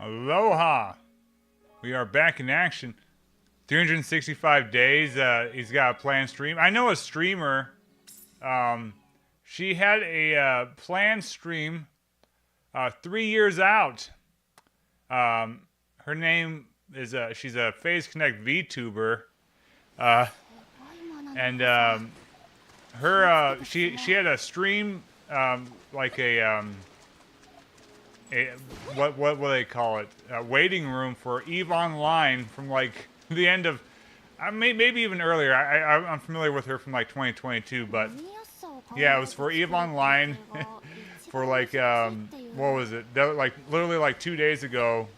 Aloha! We are back in action. 365 days. He's got a planned stream. I know a streamer. She had a planned stream 3 years out. Her name is she's a Phase Connect VTuber. And her she had a stream like a what do they call it? A waiting room for EVE Online from like the end of maybe even earlier. I'm familiar with her from like 2022, but yeah, it was for EVE Online for like what was it? Like literally like 2 days ago,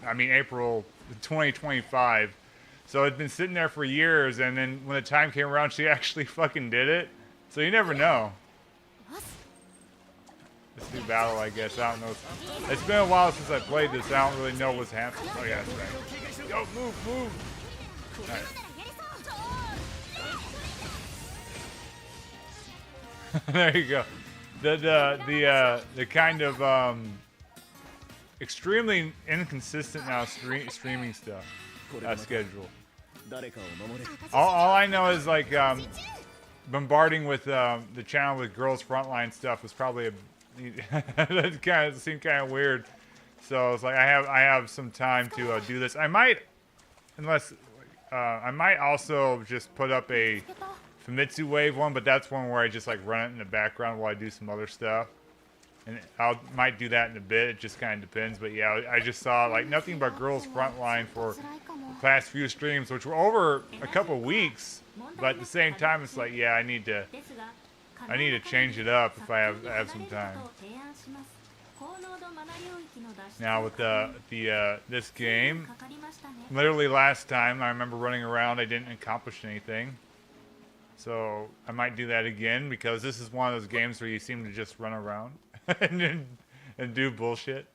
April 2025. So it'd been sitting there for years, and then when the time came around, she actually fucking did it. So you never know. This new battle, I guess. I don't know. It's been a while since I played this. I don't really know what's happening. Oh yeah, that's right. Yo, move. Right. There you go. The kind of extremely inconsistent now streaming stuff schedule. All I know is like bombarding with the channel with girls frontline stuff was probably that seemed kind of weird. So it's like I have some time to do this. I might also just put up a Famitsu Wave one, but that's one where I just like run it in the background while I do some other stuff. And might do that in a bit. It just kind of depends. But yeah, I just saw like nothing but girls frontline for the past few streams, which were over a couple weeks. But at the same time, it's like, yeah, I need to change it up if I have some time. Now with this game, literally last time I remember running around, I didn't accomplish anything. So I might do that again because this is one of those games where you seem to just run around and do bullshit.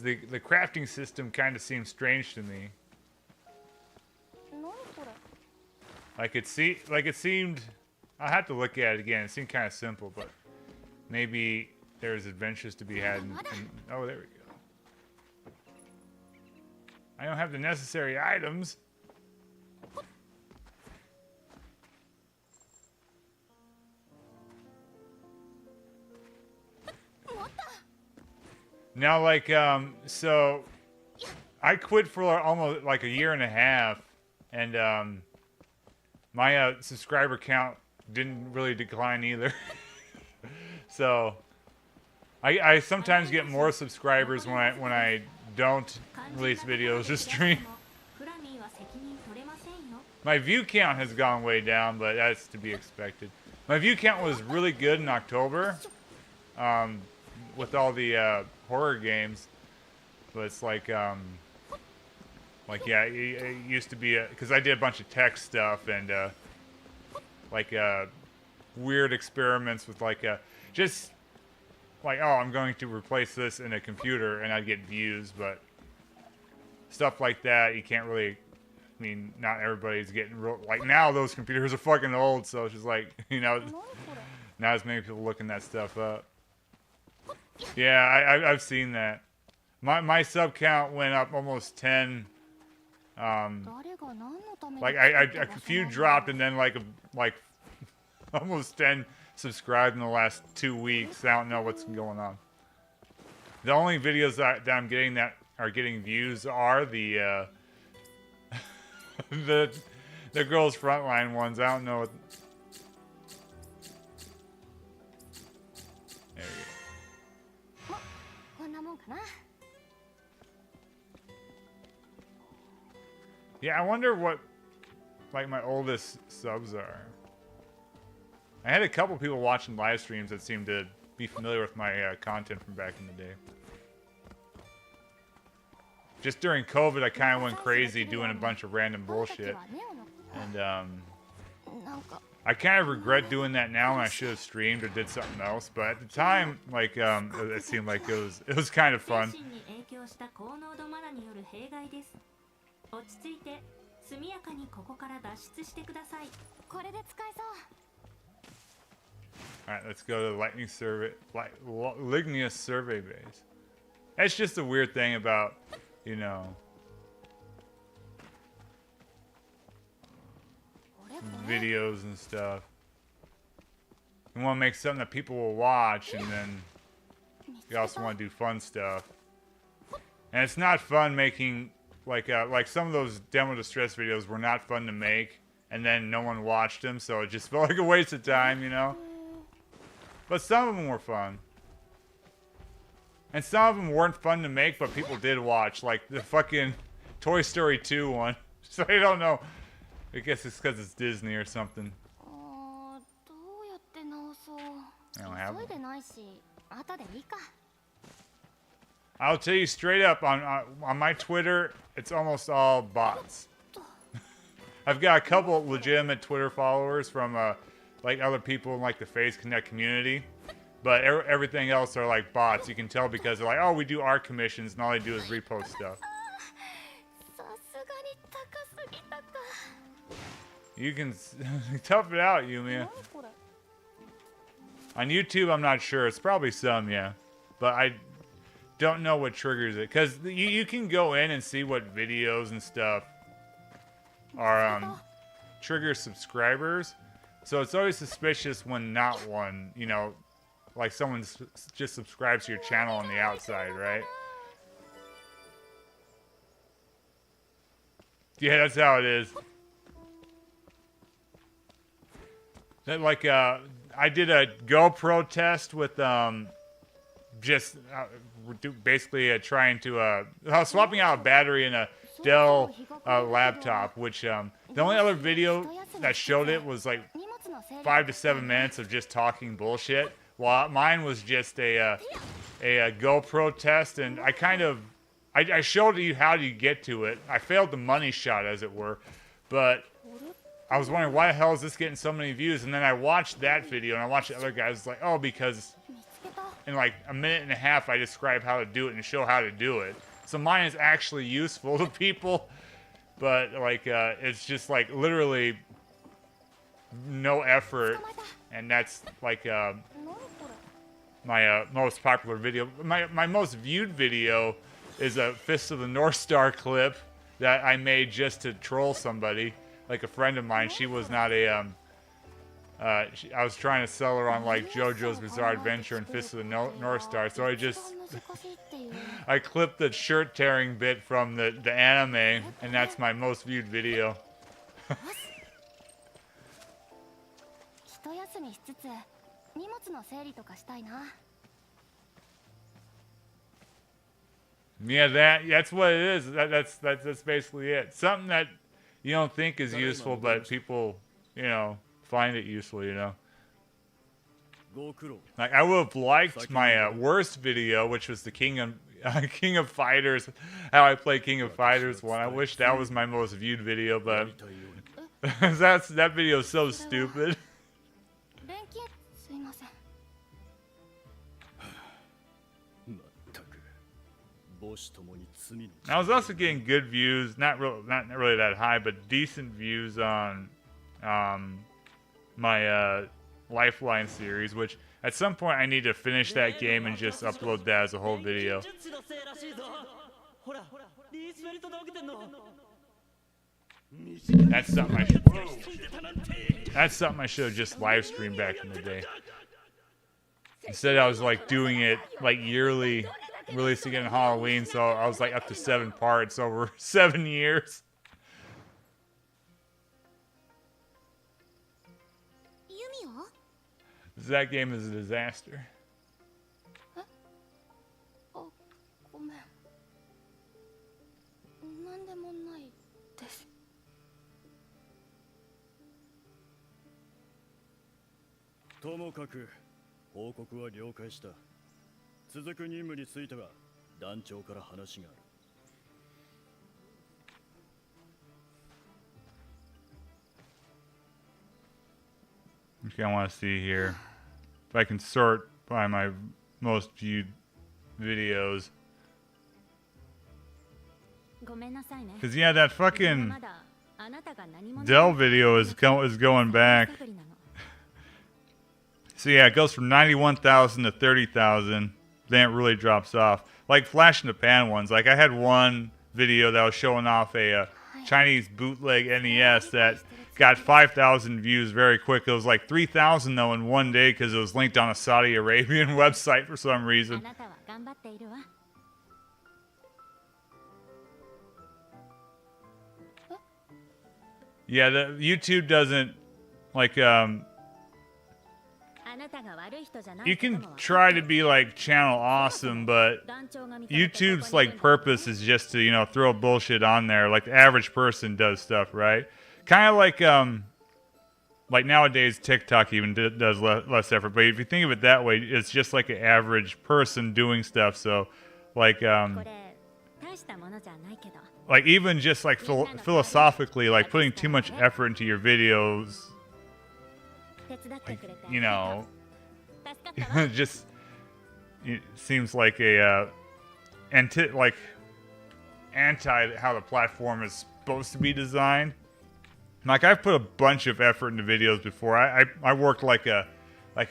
The crafting system kind of seems strange to me. Like it seemed. I'll have to look at it again. It seemed kind of simple, but maybe there's adventures to be had. Oh, there we go. I don't have the necessary items. Now, like, so I quit for almost like a year and a half, and my subscriber count didn't really decline either. So I sometimes get more subscribers when I don't release videos or stream. My view count has gone way down, but that's to be expected. My view count was really good in October. With all the horror games, but it's like yeah, it used to be because I did a bunch of tech stuff and like weird experiments with like just like, oh, I'm going to replace this in a computer and I'd get views, but stuff like that you can't really. I mean, not everybody's getting real. Like now, those computers are fucking old, so it's just like, you know, not as many people looking that stuff up. Yeah, I've seen that. My sub count went up almost 10. Like a few dropped, and then like almost 10 subscribed in the last 2 weeks. I don't know what's going on. The only videos that I'm getting that are getting views are the the girls frontline ones. I don't know what. There we go. Yeah, I wonder what, like, my oldest subs are. I had a couple people watching live streams that seemed to be familiar with my content from back in the day. Just during COVID, I kind of went crazy doing a bunch of random bullshit. And, I kind of regret doing that now, and I should have streamed or did something else. But at the time, like, it seemed like it was kind of fun. Alright, let's go to the Lightning Survey, Lignius Survey Base. That's just a weird thing about, you know, videos and stuff. You want to make something that people will watch, and then you also want to do fun stuff. And it's not fun making, like some of those demo distress videos were not fun to make, and then no one watched them, so it just felt like a waste of time, you know? But some of them were fun. And some of them weren't fun to make, but people did watch, like the fucking Toy Story 2 one. So I don't know. I guess it's because it's Disney or something. I don't have one. I'll tell you straight up, on my Twitter, it's almost all bots. I've got a couple legitimate Twitter followers from like other people in like the Phase Connect community, but everything else are like bots. You can tell because they're like, oh, we do art commissions, and all they do is repost stuff. You can tough it out, Yumia. On YouTube, I'm not sure. It's probably some, yeah, but I don't know what triggers it, because you can go in and see what videos and stuff are trigger subscribers. So it's always suspicious when not one, you know, like someone just subscribes to your channel on the outside, right? Yeah, that's how it is. That, like, I did a GoPro test with just basically trying to I was swapping out a battery in a Dell laptop, which the only other video that showed it was like 5 to 7 minutes of just talking bullshit. Well, mine was just a GoPro test, and I showed you how you get to it. I failed the money shot, as it were, but I was wondering, why the hell is this getting so many views? And then I watched that video, and I watched the other guys, like, oh, because in like a minute and a half, I describe how to do it and show how to do it. So mine is actually useful to people, but like, it's just like literally no effort, and that's like my most popular video. My most viewed video is a Fist of the North Star clip that I made just to troll somebody. Like a friend of mine, she was not a, I was trying to sell her on like JoJo's Bizarre Adventure and Fist of the North Star, so I just, I clipped the shirt tearing bit from the anime, and that's my most viewed video. Yeah, that's what it is. That's basically it. Something that you don't think is useful, but people, you know, find it useful, you know. Like, I would have liked my worst video, which was the King of Fighters, how I play King of Fighters one. I wish that was my most viewed video, but that video is so stupid. I was also getting good views, not really that high, but decent views on my Lifeline series, which at some point I need to finish that game and just upload that as a whole video. That's something I should have just live streamed back in the day. Instead, I was like doing it like yearly, releasing it on Halloween, so I was like up to 7 parts over 7 years. That game is a disaster. Okay, I want to see here if I can sort by my most viewed videos. Cause yeah, that fucking Dell video is going back. So yeah, it goes from 91,000 to 30,000. then it really drops off. Like flash in the pan ones. Like I had one video that was showing off a Chinese bootleg NES that got 5,000 views very quick. It was like 3,000 though in one day because it was linked on a Saudi Arabian website for some reason. Yeah, the YouTube doesn't like you can try to be like channel awesome, but YouTube's like purpose is just to, you know, throw bullshit on there like the average person does stuff, right? Kind of like nowadays TikTok even does less effort, but if you think of it that way, it's just like an average person doing stuff. So like even just like philosophically, like putting too much effort into your videos, like, you know, just it seems like a anti how the platform is supposed to be designed. Like I've put a bunch of effort into videos before. I worked like a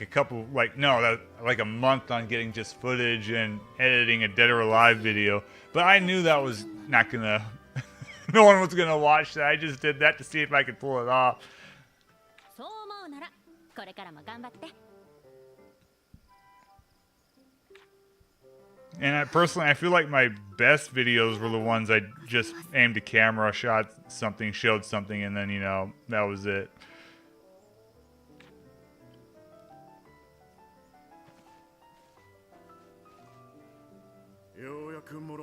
couple like a month on getting just footage and editing a Dead or Alive video. But I knew that was not gonna no one was gonna watch that. I just did that to see if I could pull it off. And I feel like my best videos were the ones I just aimed a camera, shot something, showed something, and then, you know, that was it.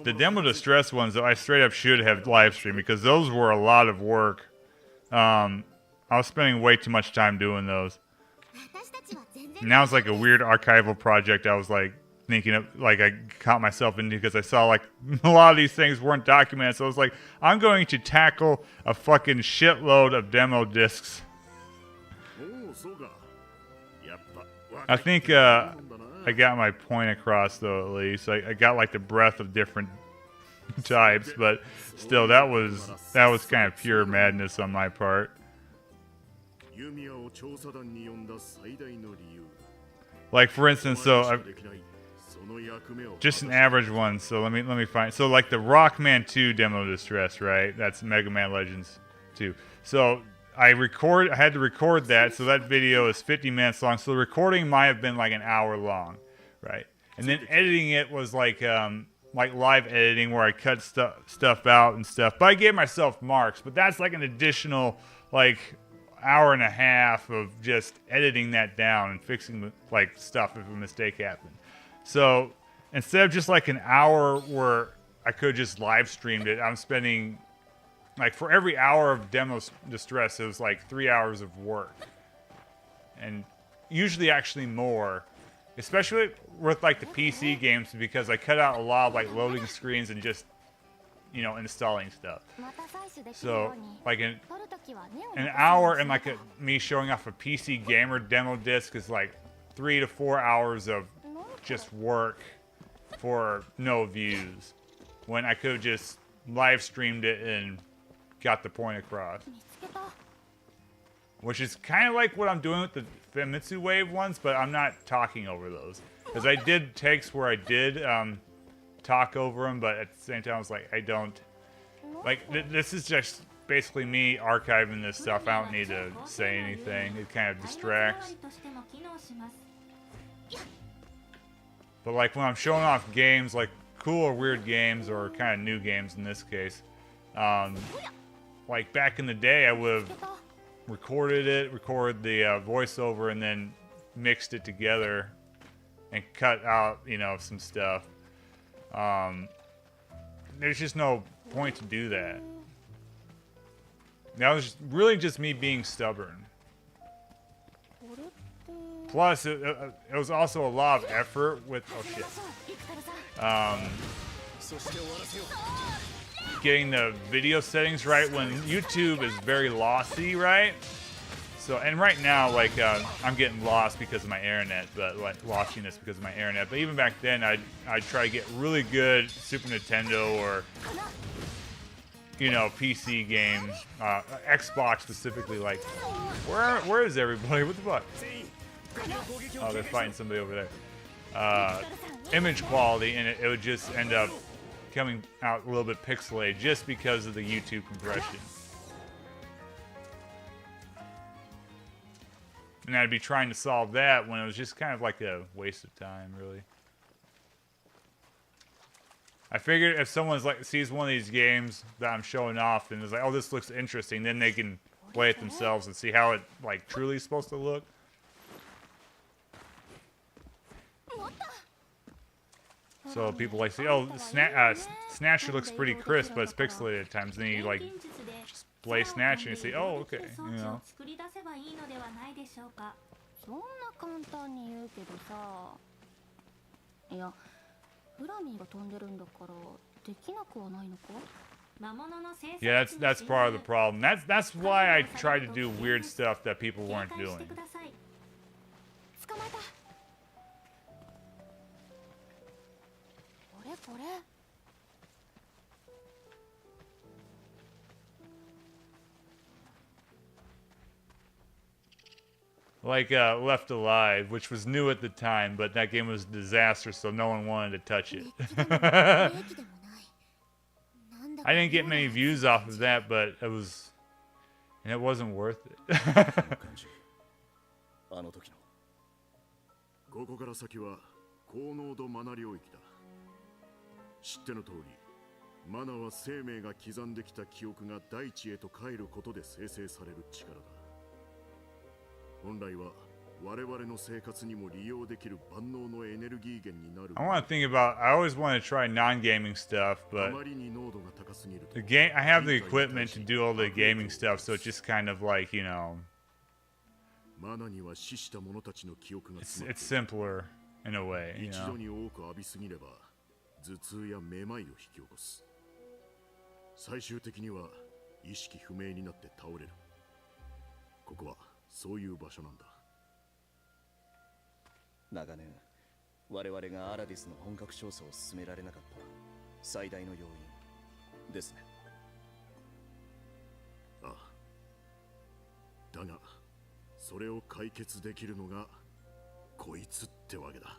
The Demo Distress ones, though, I straight up should have live streamed because those were a lot of work. I was spending way too much time doing those. Now it's like a weird archival project I was like thinking of, like I caught myself into because I saw like a lot of these things weren't documented. So I was like, I'm going to tackle a fucking shitload of demo discs. I think I got my point across though, at least. I got like the breadth of different types, but still that was kind of pure madness on my part. Like for instance, so just an average one. So let me find. So like the Rockman 2 Demo Distress, right? That's Mega Man Legends 2. So I had to record that. So that video is 50 minutes long. So the recording might have been like an hour long, right? And then editing it was like live editing where I cut stuff out and stuff. But I gave myself marks. But that's like an additional like hour and a half of just editing that down and fixing like stuff if a mistake happened. So instead of just like an hour where I could just live streamed it, I'm spending like for every hour of Demo Distress, it was like 3 hours of work. And usually actually more, especially with like the PC games, because I cut out a lot of like loading screens and just, you know, installing stuff. So like an hour and like me showing off a PC gamer demo disc is like 3 to 4 hours of just work for no views, when I could have just live streamed it and got the point across. Which is kind of like what I'm doing with the Famitsu Wave ones, but I'm not talking over those. Because I did takes where I did talk over them, but at the same time I was like, I don't... Like, this is just basically me archiving this stuff. I don't need to say anything. It kind of distracts. But like when I'm showing off games, like cool or weird games, or kind of new games in this case, like back in the day, I would have recorded the voiceover, and then mixed it together and cut out, you know, some stuff. There's just no point to do that. That was really just me being stubborn. Plus, it was also a lot of effort with, oh shit. Getting the video settings right when YouTube is very lossy, right? So, and right now, like, I'm getting lost because of my internet, but like lossiness because of my internet. But even back then, I'd try to get really good Super Nintendo or, you know, PC games, Xbox specifically. Like, where is everybody? What the fuck? Oh, they're fighting somebody over there. image quality, and it would just end up coming out a little bit pixelated just because of the YouTube compression. And I'd be trying to solve that when it was just kind of like a waste of time, really. I figured if someone's like sees one of these games that I'm showing off and is like, oh, this looks interesting, then they can play it themselves and see how it like truly is supposed to look. So people like say, oh, Snatcher looks pretty crisp, but it's pixelated at times. And then you like just play Snatcher and you say, oh, okay, you know. Yeah, that's part of the problem. That's why I tried to do weird stuff that people weren't doing. Like Left Alive, which was new at the time, but that game was a disaster, so no one wanted to touch it. I didn't get many views off of that, but it was, and it wasn't worth it. ここから先は高濃度マナ領域だ。知っての通り、マナは生命が刻んできた記憶が大地へと帰ることで生成される力だ。本来は我々の生活にも利用できる万能のエネルギー源になる。I want to think about. I always want to try non-gaming stuff, but the game. I have the equipment to do all the gaming stuff, so it's just kind of like, you know. It's simpler in a way, you know. 頭痛やめまいを引き起こす。最終的には意識不明になって倒れる。ここはそういう場所なんだ。長年我々がアラディスの本格調査を進められなかった最大の要因ですね。ああ。だがそれを解決できるのがこいつってわけだ。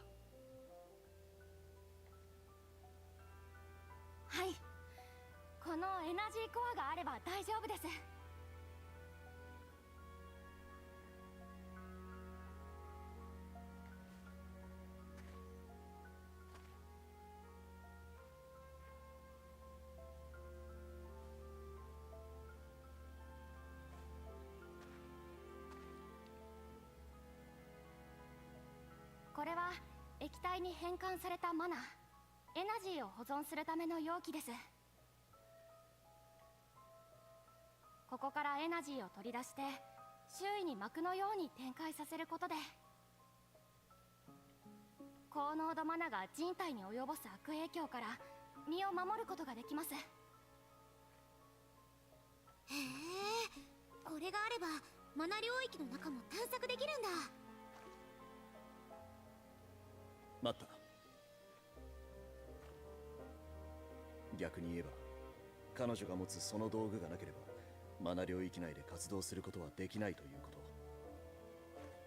はい、このエナジーコアがあれば大丈夫です。これは液体に変換されたマナ、エナジーを保存するための容器です。ここからエナジーを取り出して周囲に膜のように展開させることで高濃度マナが人体に及ぼす悪影響から身を守ることができます。へえ、これがあればマナ領域の中も探索できるんだ。待った。逆に言えば彼女が持つその道具がなければマナ領域内で活動することはできないということ。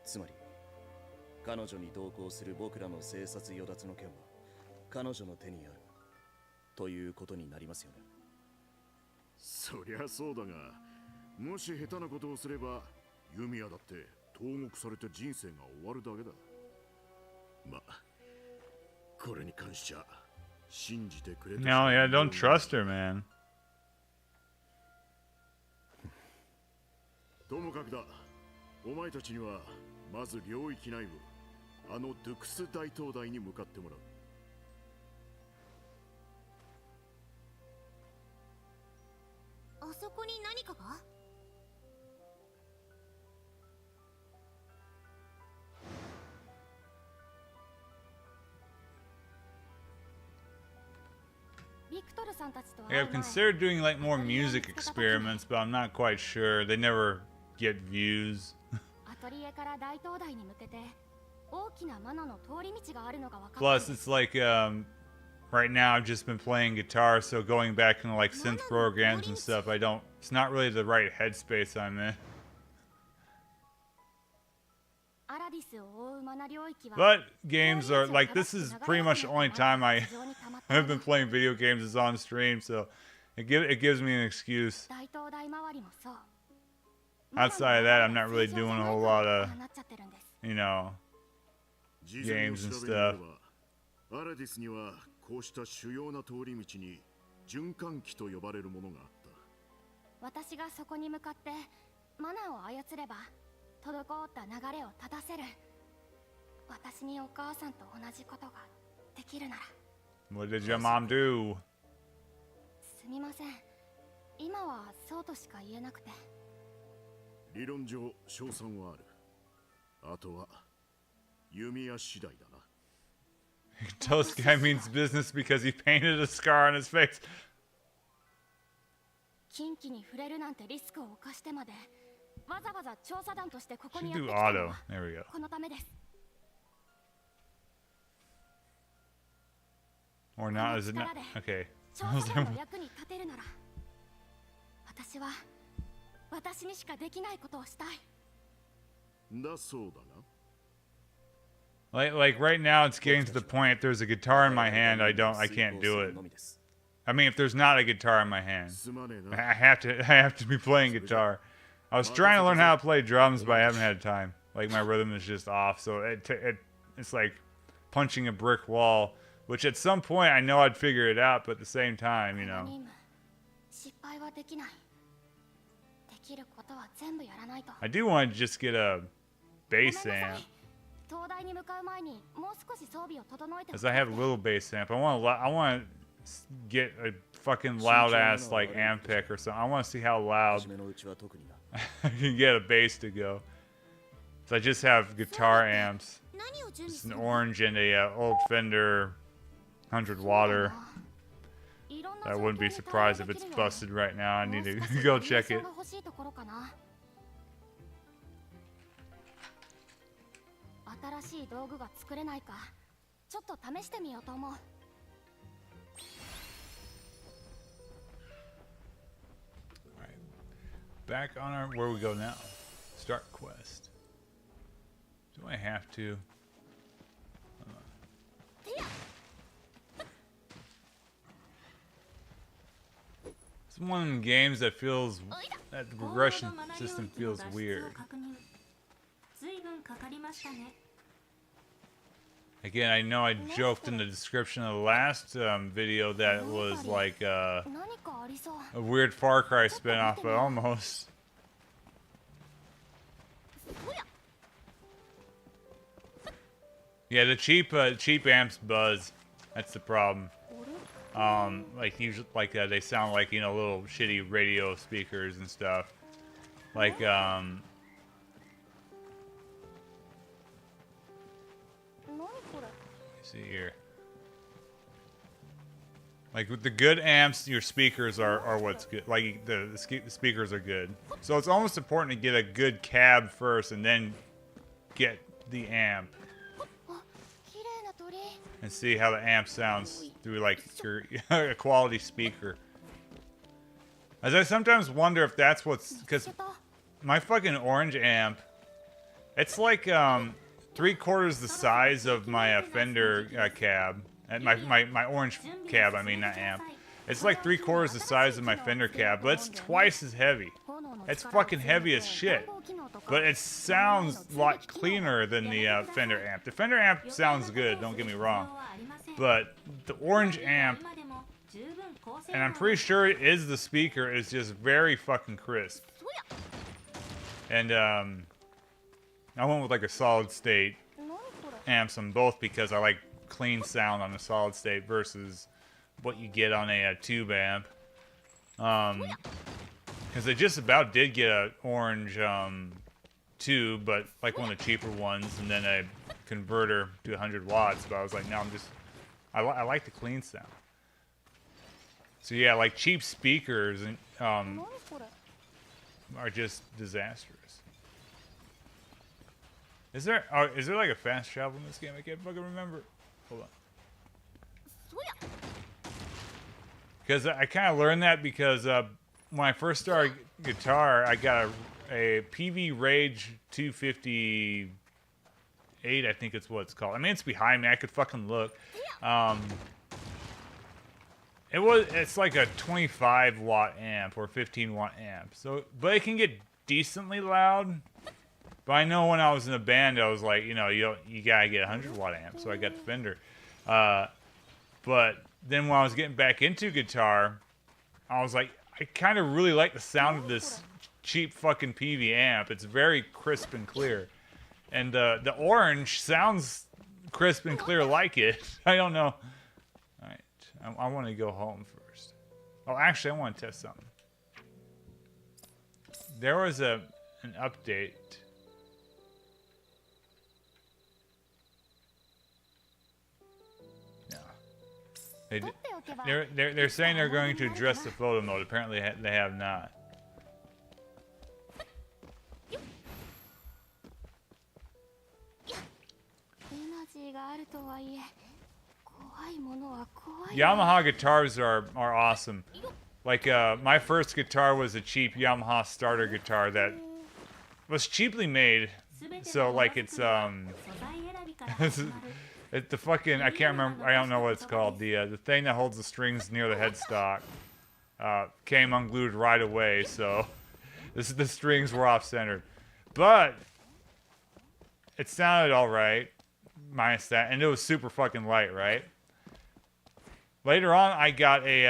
つまり彼女に同行する僕らの生殺与奪の件は彼女の手にあるということになりますよね。そりゃそうだが、もし下手なことをすればユミヤだって投獄されて人生が終わるだけだ。まあこれに関しちゃ信じてくれた。 No, yeah, don't trust her, man. ともかくだ、お前たちにはまず領域内部、あのドゥクス大灯台に向かってもらう。あそこに何かが？Yeah, I've considered doing like more music experiments, but I'm not quite sure. They never get views. Plus, it's like right now I've just been playing guitar, so going back into like synth programs and stuff, it's not really the right headspace I'm in. But games are like, this is pretty much the only time I have been playing video games is on stream, so it gives me an excuse. Outside of that, I'm not really doing a whole lot of, you know, games and stuff. アラディスにはこうした主要な通り道に循環器と呼ばれるものがあった。私がそこに向かってマナーを操れば滞った流れを正せる。私にお母さんと同じことができるなら。What did your mom do? すみません。今はそうとしか言えなくて。理論上賞賛はある。あとは弓矢次第だな。Toast guy means business because he painted a scar on his face. 近畿に触れるなんてリスクを冒してまでわざわざ調査団としてここにや Should って do きた auto. のは There we go. このためです。 Or not? Is it not? Okay. 調査団の役に立てるなら私は私にしかできないことをしたい。だそうだな。Like right now, it's getting to the point. If there's a guitar in my hand, I can't do it. I mean, if there's not a guitar in my hand, I have to be playing guitar. I was trying to learn how to play drums, but I haven't had time. Like my rhythm is just off, so it's like punching a brick wall. Which at some point I know I'd figure it out, but at the same time, you know. I do want to just get a bass amp. As I have a little bass amp, I want to get a fucking loud ass like amp pick or something. I want to see how loud I can get a bass to go. So I just have guitar amps, just an orange and a old Fender 100 watter. I wouldn't be surprised if it's busted right now. I need to go check it. Alright. Back on our... Where we go now? Start quest. Do I have to? It's one of them games that feels... That the progression system feels weird. Again, I know I joked in the description of the last video that it was like a weird Far Cry spinoff, but almost. Yeah, the cheap amps buzz. That's the problem. Like usually, like they sound like, you know, little shitty radio speakers and stuff. Like see here. Like with the good amps, your speakers are what's good. Like the speakers are good. So it's almost important to get a good cab first and then get the amp. And see how the amp sounds through like your a quality speaker. As I sometimes wonder if that's what's, because my fucking orange amp, it's like 3/4 the size of my Fender cab, and my orange cab. I mean, not amp. It's like 3/4 the size of my Fender cab, but it's twice as heavy. It's fucking heavy as shit. But it sounds a lot cleaner than the Fender amp. The Fender amp sounds good, don't get me wrong. But the orange amp, and I'm pretty sure it is the speaker, is just very fucking crisp. And I went with like a solid state amps on both because I like clean sound on a solid state versus what you get on a tube amp. Because they just about did get an orange tube, but like one of the cheaper ones, and then a converter to 100 watts. But I was like, no, I like the clean sound. So yeah, like cheap speakers and are just disastrous. Is there like a fast travel in this game? I can't fucking remember. Hold on. Because I kind of learned that because when I first started guitar, I got a PV Rage 250 8, I think it's what it's called. I mean, it's behind me. I could fucking look. It's like a 25 watt amp or 15 watt amp. So, but it can get decently loud. But I know when I was in a band, I was like, you gotta get a 100 watt amp. So I got the Fender. But then when I was getting back into guitar, I was like, I kind of really like the sound of this cheap fucking PV amp. It's very crisp and clear. And the orange sounds crisp and clear like it. I don't know. All right. I want to go home first. Oh, actually, I want to test something. There was an update. They're saying they're going to address the photo mode. Apparently, they have not. Yamaha guitars are awesome. Like, my first guitar was a cheap Yamaha starter guitar that was cheaply made. So, like, it's, it's the fucking, I can't remember, I don't know what it's called. The thing that holds the strings near the headstock came unglued right away, so the strings were off-centered. But it sounded alright, minus that, and it was super fucking light, right? Later on, I got a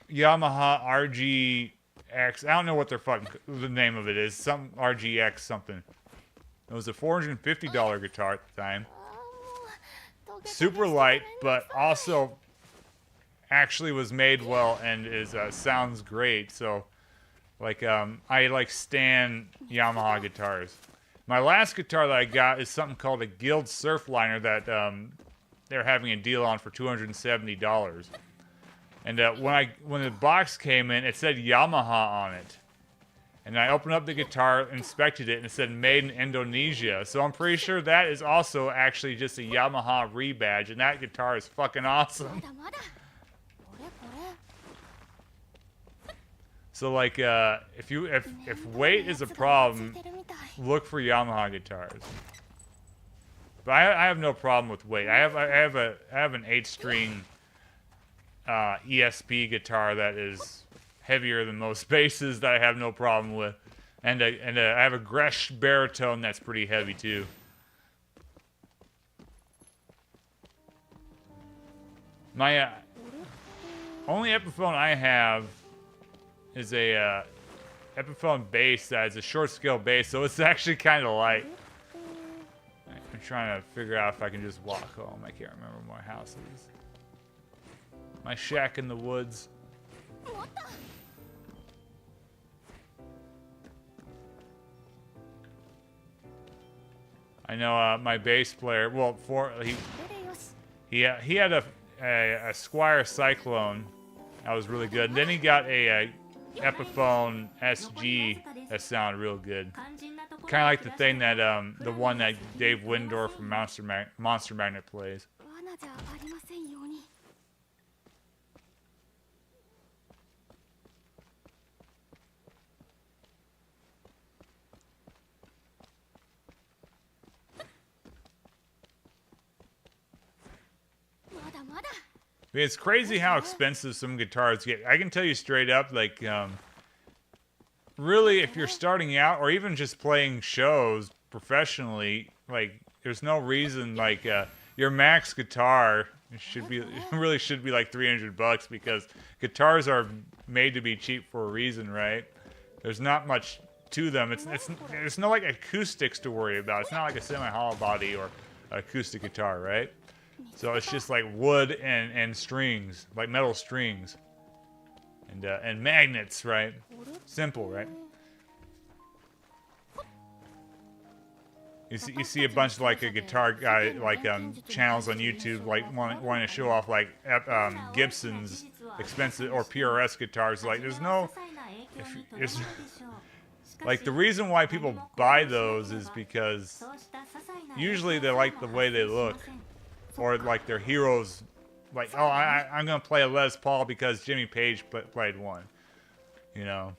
Yamaha RGX. I don't know what the name of it is. Some RGX something. It was a $450 guitar at the time. Super light, but also actually was made well and sounds great. So, like, I like stan Yamaha guitars. My last guitar that I got is something called a Guild Surfliner that they're having a deal on for $270. And when the box came in, it said Yamaha on it. And I opened up the guitar, inspected it, and it said made in Indonesia. So I'm pretty sure that is also actually just a Yamaha rebadge, and that guitar is fucking awesome. So like, if weight is a problem, look for Yamaha guitars. But I have no problem with weight. I have an 8-string ESP guitar that is heavier than most basses that I have no problem with, and I have a Gresh baritone that's pretty heavy too. My only Epiphone I have is a Epiphone bass that is a short scale bass, so it's actually kind of light. I'm trying to figure out if I can just walk home. I can't remember where my house is. My shack in the woods. I know my bass player. Well, he had a Squier Cyclone that was really good. And then he got a Epiphone SG that sounded real good. Kind of like the thing that the one that Dave Windor from Monster Magnet plays. It's crazy how expensive some guitars get. I can tell you straight up, like, really, if you're starting out, or even just playing shows professionally, like, there's no reason, like, your max guitar really should be like $300 because guitars are made to be cheap for a reason, right? There's not much to them. There's no, like, acoustics to worry about. It's not like a semi-hollow body or an acoustic guitar, right? So it's just like wood and strings, like metal strings, and magnets, right? Simple, right? You see a bunch of like a guitar guy like channels on YouTube like wanting to show off like Gibson's expensive or PRS guitars. Like like the reason why people buy those is because usually they like the way they look. Or like their heroes, like, oh, I'm gonna play a Les Paul because Jimmy Page played one, you know.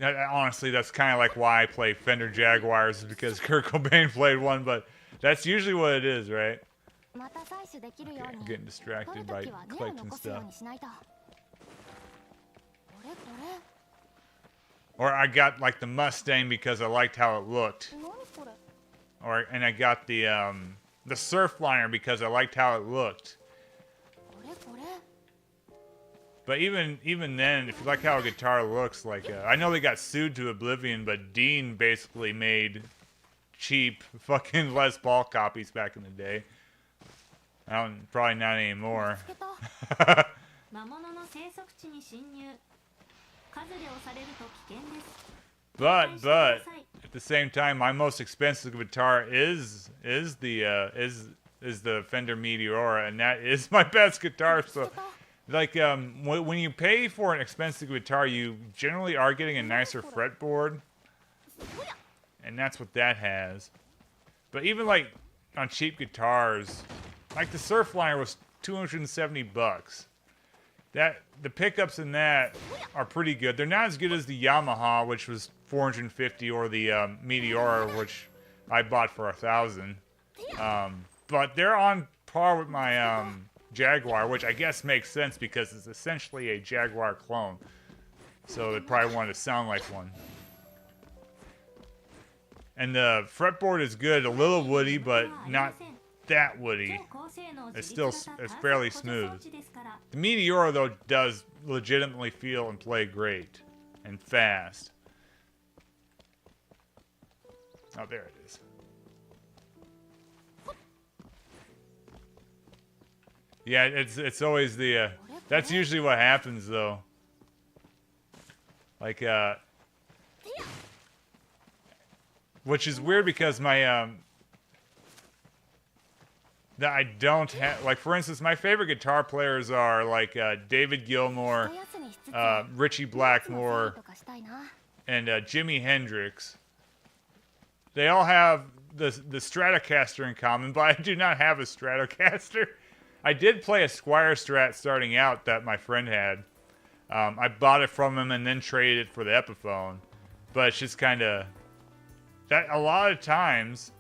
Honestly, that's kind of like why I play Fender Jaguars, is because Kurt Cobain played one. But That's usually what it is, right? また採取できるよう I'm に getting 取 distracted る by ときは根を collecting 残すよう stuff. にしないと。これこ Or I got like the Mustang because I liked how it looked. れ何これ And I got the Surfliner because I liked how it looked. これこれ But even then, if you like how a guitar looks, like I know they got sued to oblivion, but Dean basically made cheap fucking Les Paul copies back in the day. Probably not anymore. 見つけた魔物の生息地に侵入。数で押されると危険です。 But at the same time, my most expensive guitar is the Fender Meteora, and that is my best guitar. So, like, when you pay for an expensive guitar, you generally are getting a nicer fretboard, and that's what that has. But even like on cheap guitars, like the Surfliner was $270. The pickups in that are pretty good. They're not as good as the Yamaha, which was $450, or the Meteora, which I bought for $1,000. But they're on par with my Jaguar, which I guess makes sense because it's essentially a Jaguar clone. So they probably wanted to sound like one. And the fretboard is good, a little woody, but not that woody. It's fairly smooth. The Meteora, though, does legitimately feel and play great and fast. Oh, there it is. Yeah, it's always the that's usually what happens, though. Like which is weird because my that I don't have, like, for instance, my favorite guitar players are like David Gilmour, Richie Blackmore, and Jimi Hendrix. They all have the Stratocaster in common, but I do not have a Stratocaster. I did play a Squire Strat starting out that my friend had. I bought it from him and then traded it for the Epiphone. But it's just kind of that a lot of times,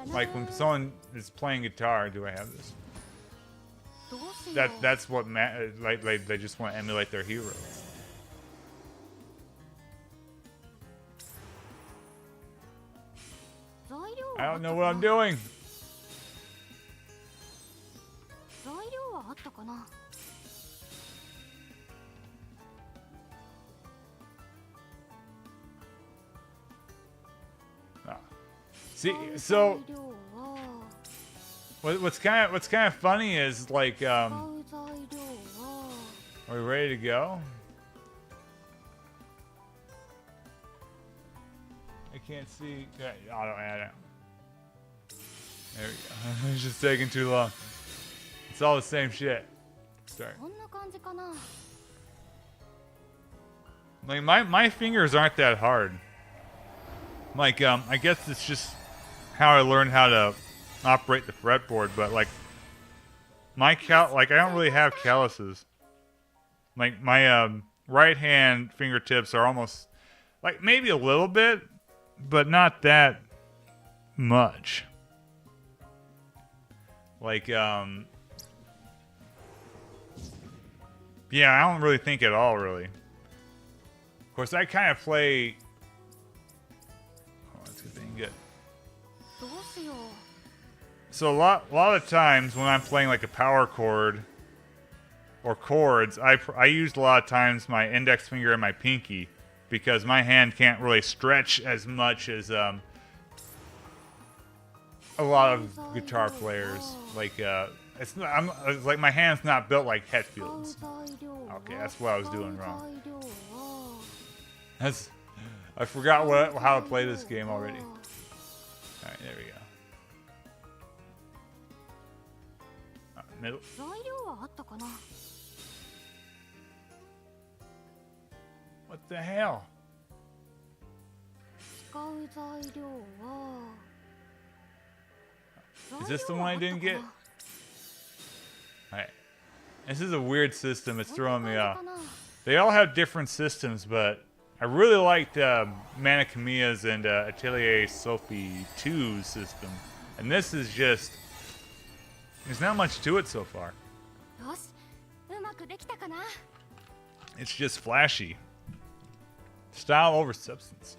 like when someone is playing guitar, do I have this? That's what like they just want to emulate their hero. I don't know what I'm doing. 材料はあったかな See, so what's kind of funny is like, are we ready to go? I can't see. Auto add. There we go. It's just taking too long. It's all the same shit. Start. こんな感じかな Like my fingers aren't that hard. Like I guess it's just how I learned how to operate the fretboard, but like I don't really have calluses. Like my right hand fingertips are almost like maybe a little bit, but not that much. Like yeah, I don't really think at all, really. Of course, I kind of play. Oh, that's a good thing. Good. どうしよう So a lot of times when I'm playing like a power chord or chords, I used a lot of times my index finger and my pinky because my hand can't really stretch as much as a lot of guitar players. Like it's like my hand's not built like Hetfield's. Okay, that's what I was doing wrong. I forgot how to play this game already. All right, there we go. Middle. 材料はあったかな What the hell? 使う材料は Is this the one I didn't get? Alright. This is a weird system. It's throwing me off. They all have different systems, but I really liked Manakamiya's and Atelier Sophie 2's system. And this is just... There's not much to it so far. よし、うまくできたかな。 It's just flashy. Style over substance.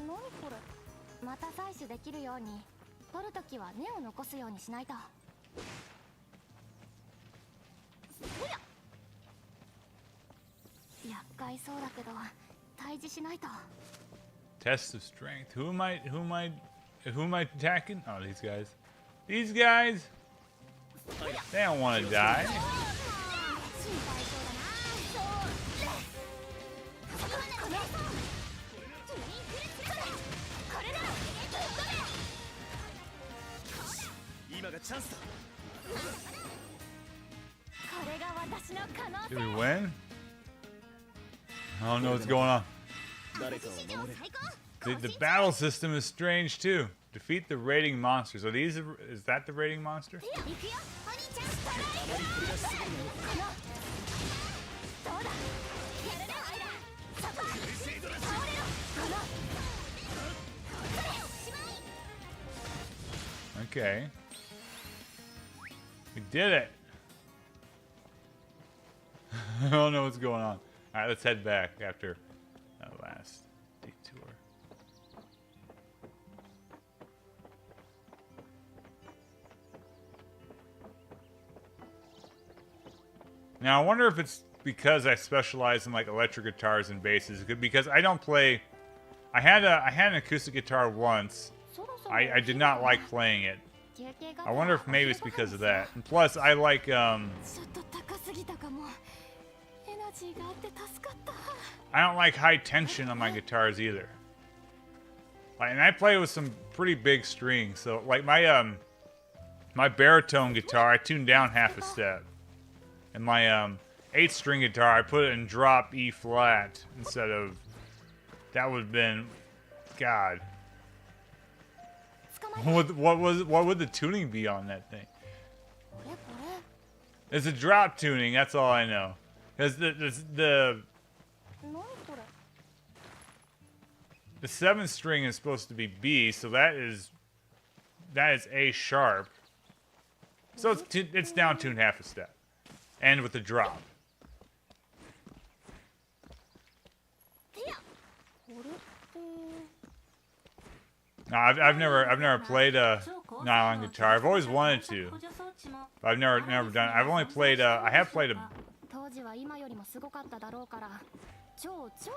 What is this? また採取できるように、取るときは根を残すようにしないと。厄介そうだけど、退治しないと。 Test of strength. Who am I attacking? Oh, these guys. These guys? They don't want to die. Did we win? I don't know what's going on. The battle system is strange too. Defeat the raiding monsters. Are these? Is that the raiding monster? Okay. We did it. I don't know what's going on. All right, let's head back after that last detour. Now I wonder if it's because I specialize in like electric guitars and basses, because I don't play. I had an acoustic guitar once. I did not like playing it. I wonder if maybe it's because of that. And plus, I like I don't like high tension on my guitars either. And I play with some pretty big strings, so like my my baritone guitar, I tuned down half a step, and my 8-string guitar, I put it in drop E flat instead of. That would have been, God. What would the tuning be on that thing? It's a drop tuning. That's all I know. Because the 7th string is supposed to be B, so that is A sharp. So it's down tuned half a step, and with the drop. No, I've never played a nylon guitar. I've always wanted to, but I've never done it. I've only played I have played a.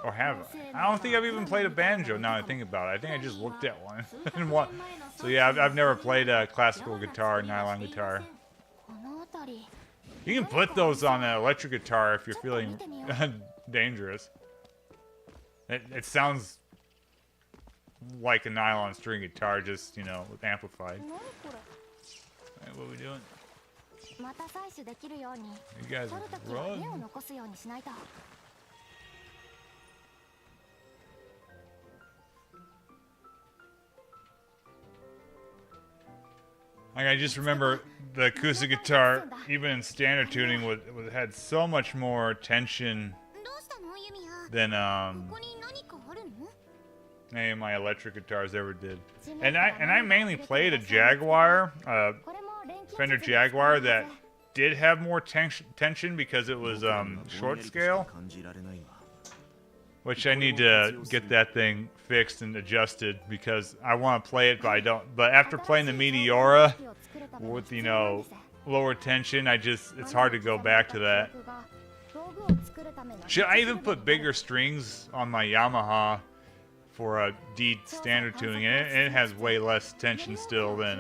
Or have I? I don't think I've even played a banjo. Now I think about it, I think I just looked at one and what. So yeah, I've never played a classical guitar, nylon guitar. You can put those on an electric guitar if you're feeling dangerous. It sounds like a nylon string guitar, just, you know, amplified. Alright, what are we doing? You guys run? Like, I just remember the acoustic guitar, even in standard tuning, had so much more tension than any of my electric guitars ever did. And I mainly played a Jaguar, Fender Jaguar, that did have more tension because it was short scale, which I need to get that thing fixed and adjusted because I want to play it, but I don't. But after playing the Meteora with, you know, lower tension, it's hard to go back to that. Should I even put bigger strings on my Yamaha for a D standard tuning, and it has way less tension still than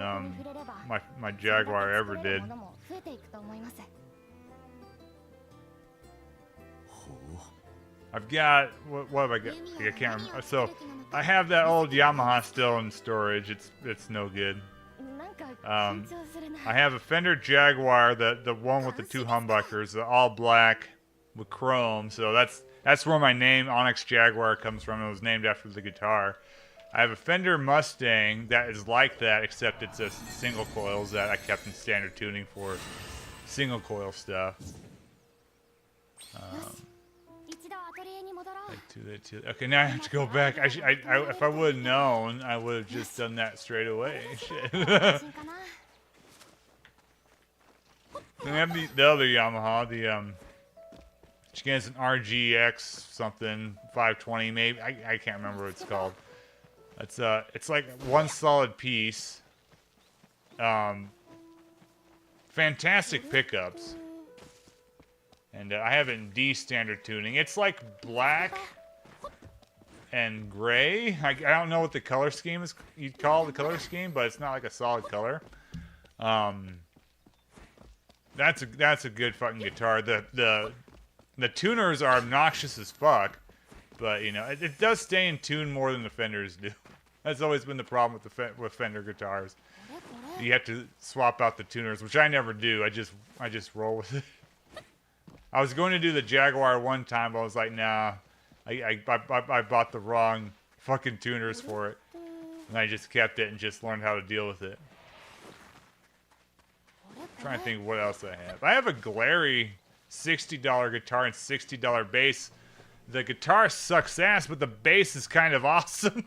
my Jaguar ever did. I've got what have I got? I can't remember. So I have that old Yamaha still in storage. It's no good. I have a Fender Jaguar, the one with the 2 humbuckers, the all black with chrome. So That's where my name, Onyx Jaguar, comes from. It was named after the guitar. I have a Fender Mustang that is like that, except it's a single coils that I kept in standard tuning for single coil stuff. Okay, now I have to go back. If I would have known, I would have just done that straight away. Shit. Then we have the other Yamaha, which again is an RGX something 520 maybe. I can't remember what it's called. It's like one solid piece. Fantastic pickups. And I have it in D standard tuning. It's like black and gray. I don't know what the color scheme is. You'd call the color scheme, but it's not like a solid color. That's a good fucking guitar. The tuners are obnoxious as fuck, but you know it does stay in tune more than the Fenders do. That's always been the problem with Fender guitars. You have to swap out the tuners, which I never do. I just roll with it. I was going to do the Jaguar one time, but I was like, nah. I bought the wrong fucking tuners for it, and I just kept it and just learned how to deal with it. I'm trying to think what else I have. I have a glary $60 guitar and $60 bass. The guitar sucks ass, but the bass is kind of awesome.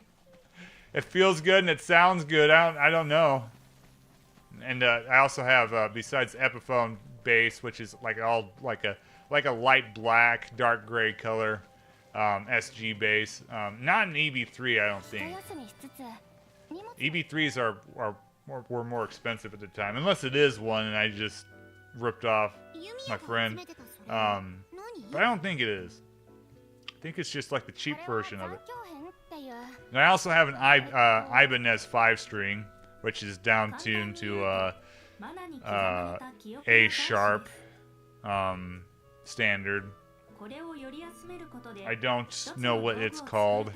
It feels good and it sounds good. I don't know. And I also have besides Epiphone bass, which is like a light black, dark gray color SG bass. Not an EB3, I don't think. EB3s were more expensive at the time, unless it is one and I just ripped off my friend. But I don't think it is. I think it's just like the cheap version of it. And I also have an Ibanez 5-string, which is down tuned to A sharp standard. I don't know what it's called.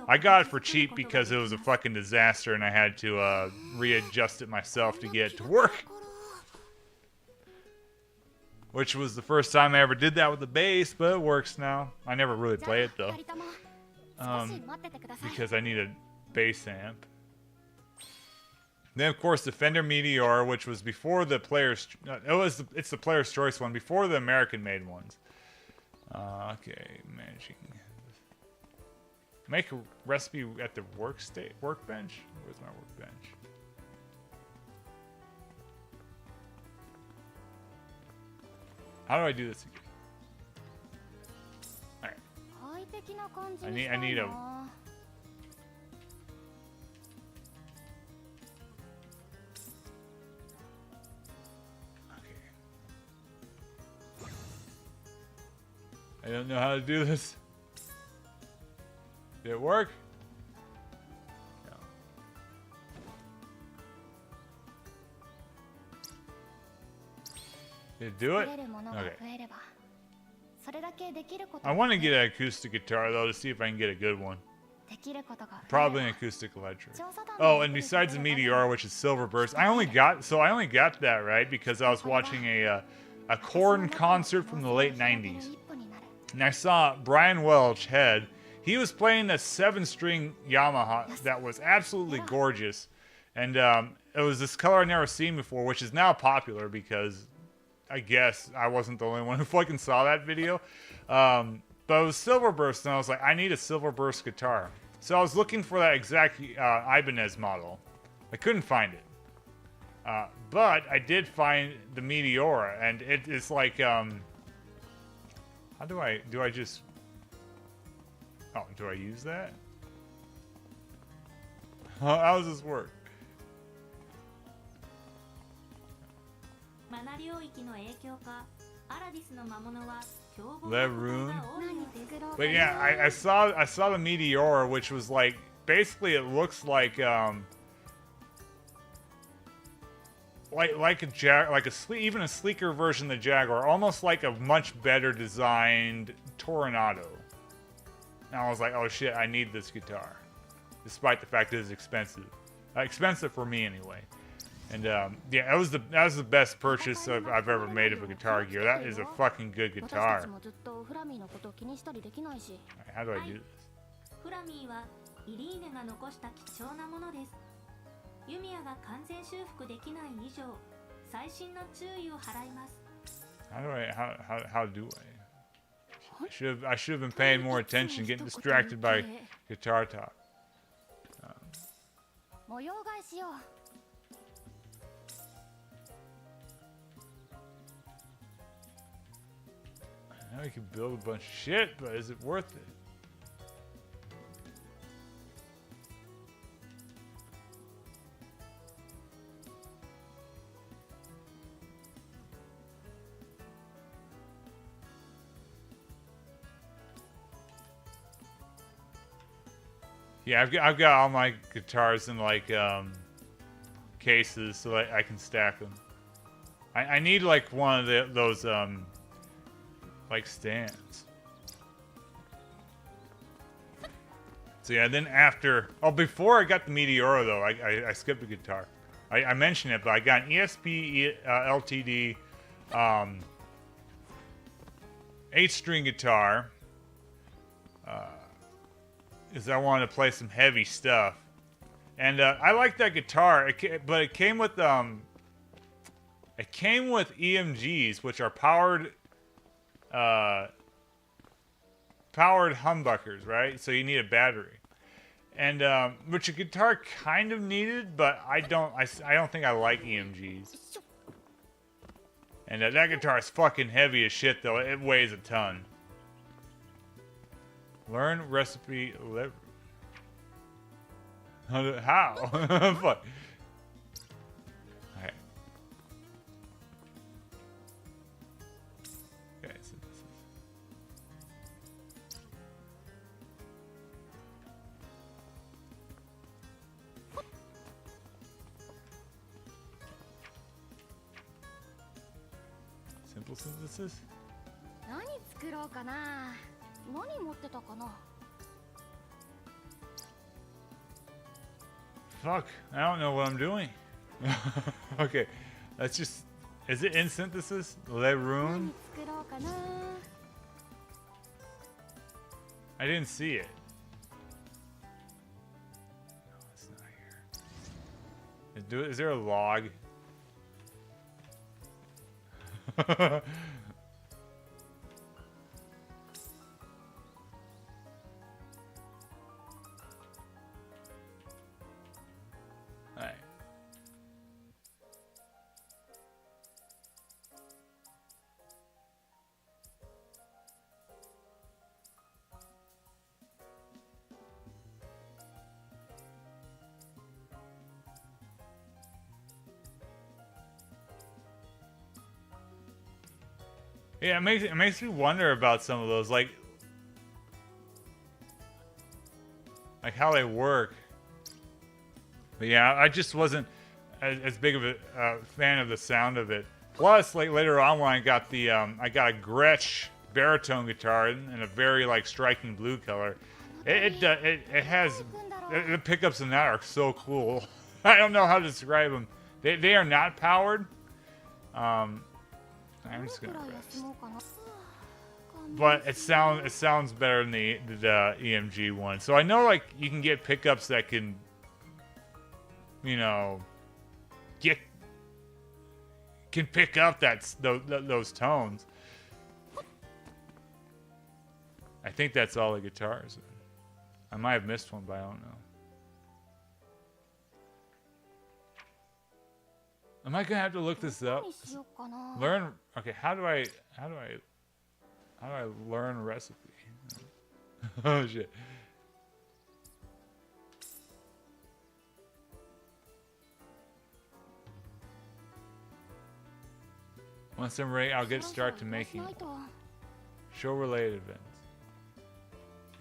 I got it for cheap because it was a fucking disaster and I had to readjust it myself to get it to work. Which was the first time I ever did that with the bass, but it works now. I never really play it though. Because I need a bass amp. Then of course the Fender Meteor, which was before the Player's... it's the Player's Choice one, before the American-made ones. Okay, managing. Make a recipe at the workbench? Where's my workbench? How do I do this again? Alright. I need a... I don't know how to do this. Did it work? No. Did it do it? Okay. I want to get an acoustic guitar though to see if I can get a good one. Probably an acoustic electric. Oh, and besides the Meteor, which is Silver Burst, I only got that right because I was watching a Korn concert from the late '90s. And I saw Brian Welch, head. He was playing a 7-string Yamaha that was absolutely gorgeous. And it was this color I'd never seen before, which is now popular because I guess I wasn't the only one who fucking saw that video. But it was Silver Burst, and I was like, I need a Silver Burst guitar. So I was looking for that exact Ibanez model. I couldn't find it. But I did find the Meteor, and it's like... How do I just... Oh, do I use that? How does this work? Lev-Rune. But yeah, I saw the Meteor, which was like... Basically, it looks like... even a sleeker version of the Jaguar, almost like a much better designed Toronado. And I was like, oh shit, I need this guitar, despite the fact that it's expensive. Expensive for me anyway. And yeah, that was the best purchase I've ever made of a Guitar Gear. That is a fucking good guitar. Alright, how do I do this? フラミーはイリーネが残した貴重なものです。ユミアが完全修復できない以上、細心の注意を払います。How do I should have been paying more attention, getting distracted by guitar talk. 模様替えしよう。Now we can build a bunch of shit, but is it worth it? Yeah, I've got all my guitars in like cases so that I can stack them. I need like one of those like stands. So yeah, then after before I got the Meteora though, I skipped the guitar. I mentioned it, but I got an ESP LTD 8-string guitar. Is I wanted to play some heavy stuff, and I like that guitar. But it came with EMGs, which are powered humbuckers, right? So you need a battery, and which a guitar kind of needed, but I don't think I like EMGs. And that guitar is fucking heavy as shit, though. It weighs a ton. Learn recipe lever. How? Fuck. Alright. Okay, so this is... Simple synthesis? 何作ろうかな。何持ってたかな。 Fuck, I don't know what I'm doing. Okay, let's just... Is it in synthesis? Le Rune? 何作ろうかな。 I didn't see it. No, it's not here. Is there a log? Alright. Yeah, it makes me wonder about some of those, like how they work. But yeah, I just wasn't as big of a fan of the sound of it. Plus, like later on when I got the I got a Gretsch baritone guitar in a very like striking blue color. It has the pickups in that are so cool. I don't know how to describe them. They are not powered. I'm just gonna rest. But it sounds better than the EMG one. So I know like you can get pickups that can, you know, can pick up those tones. I think that's all the guitars. I might have missed one, but I don't know. Am I gonna have to look this up? Learn. Okay, how do I learn a recipe? Oh shit. Once I'm ready, I'll get started to making show related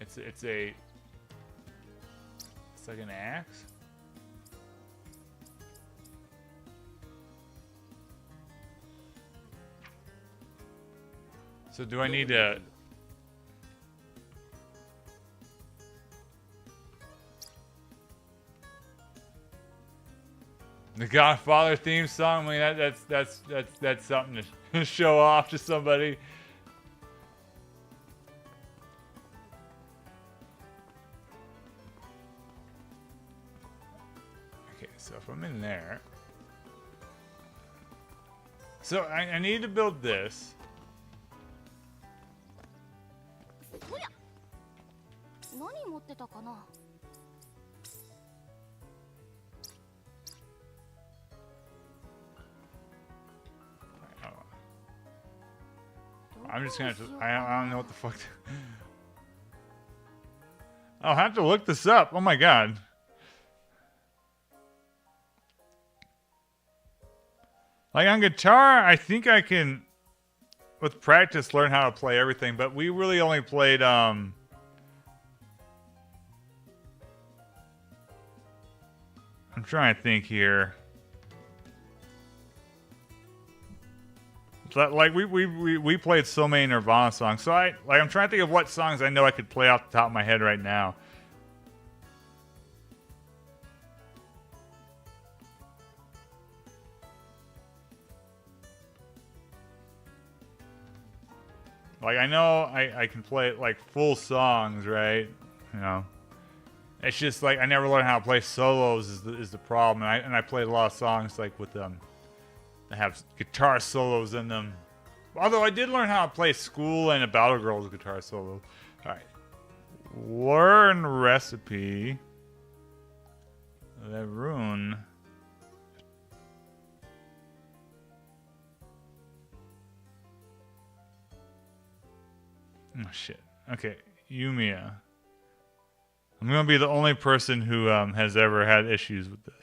events. It's like an axe. So do I need to... The Godfather theme song. I mean, that's something to show off to somebody. Okay, so if I'm in there, so I need to build this. おや、何持ってたかな。I'm just gonna have to, I don't know what the fuck. I'll have to look this up. Oh my god. Like on guitar, I think I can, with practice, learn how to play everything, but we really only played, I'm trying to think here. Like we played so many Nirvana songs, so I'm trying to think of what songs I know I could play off the top of my head right now. Like I know I can play like full songs, right? You know, it's just like I never learned how to play solos is the problem, and I played a lot of songs like with that have guitar solos in them. Although I did learn how to play School and a Battle Girls guitar solo. Alright. Learn recipe. The rune. Oh shit. Okay. Yumia. I'm gonna be the only person who has ever had issues with this.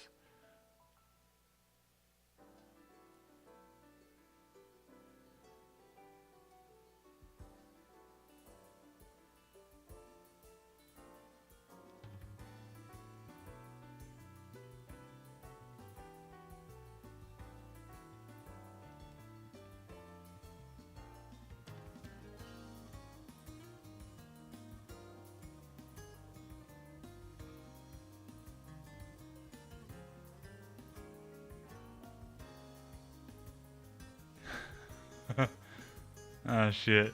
Oh shit.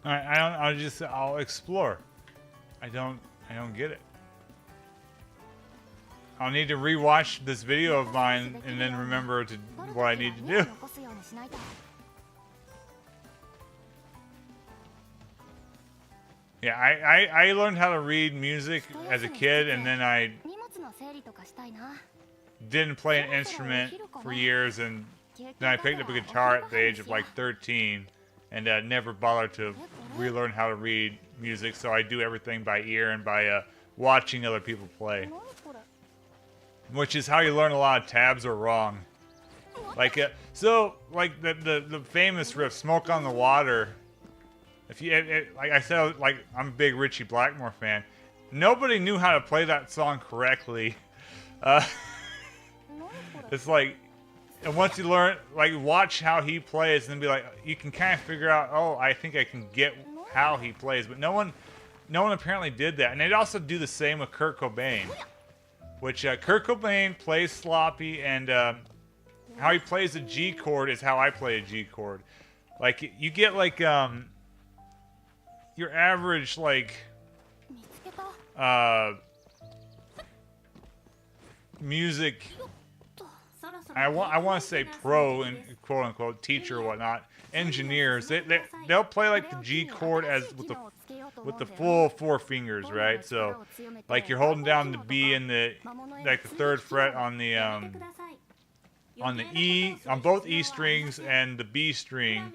Alright, I'll explore. I don't get it. I'll need to rewatch this video of mine and then remember what I need to do. Yeah, I learned how to read music as a kid, and then I didn't play an instrument for years, and then I picked up a guitar at the age of like 13, and never bothered to relearn how to read music, so I do everything by ear and by watching other people play. Which is how you learn a lot of tabs are wrong. Like, so, like the famous riff, Smoke on the Water. If you, like I said, like I'm a big Richie Blackmore fan. Nobody knew how to play that song correctly. It's like, and once you learn, like watch how he plays, and then be like, you can kind of figure out, oh, I think I can get how he plays. But no one apparently did that. And they'd also do the same with Kurt Cobain, which Kurt Cobain plays sloppy, and how he plays a G chord is how I play a G chord. Like you get like your average like music, I want to say pro and quote unquote teacher or whatnot, engineers, they'll play like the G chord as with the full 4 fingers, right? So like you're holding down the B and the like the 3rd fret on the E, on both E strings and the B string.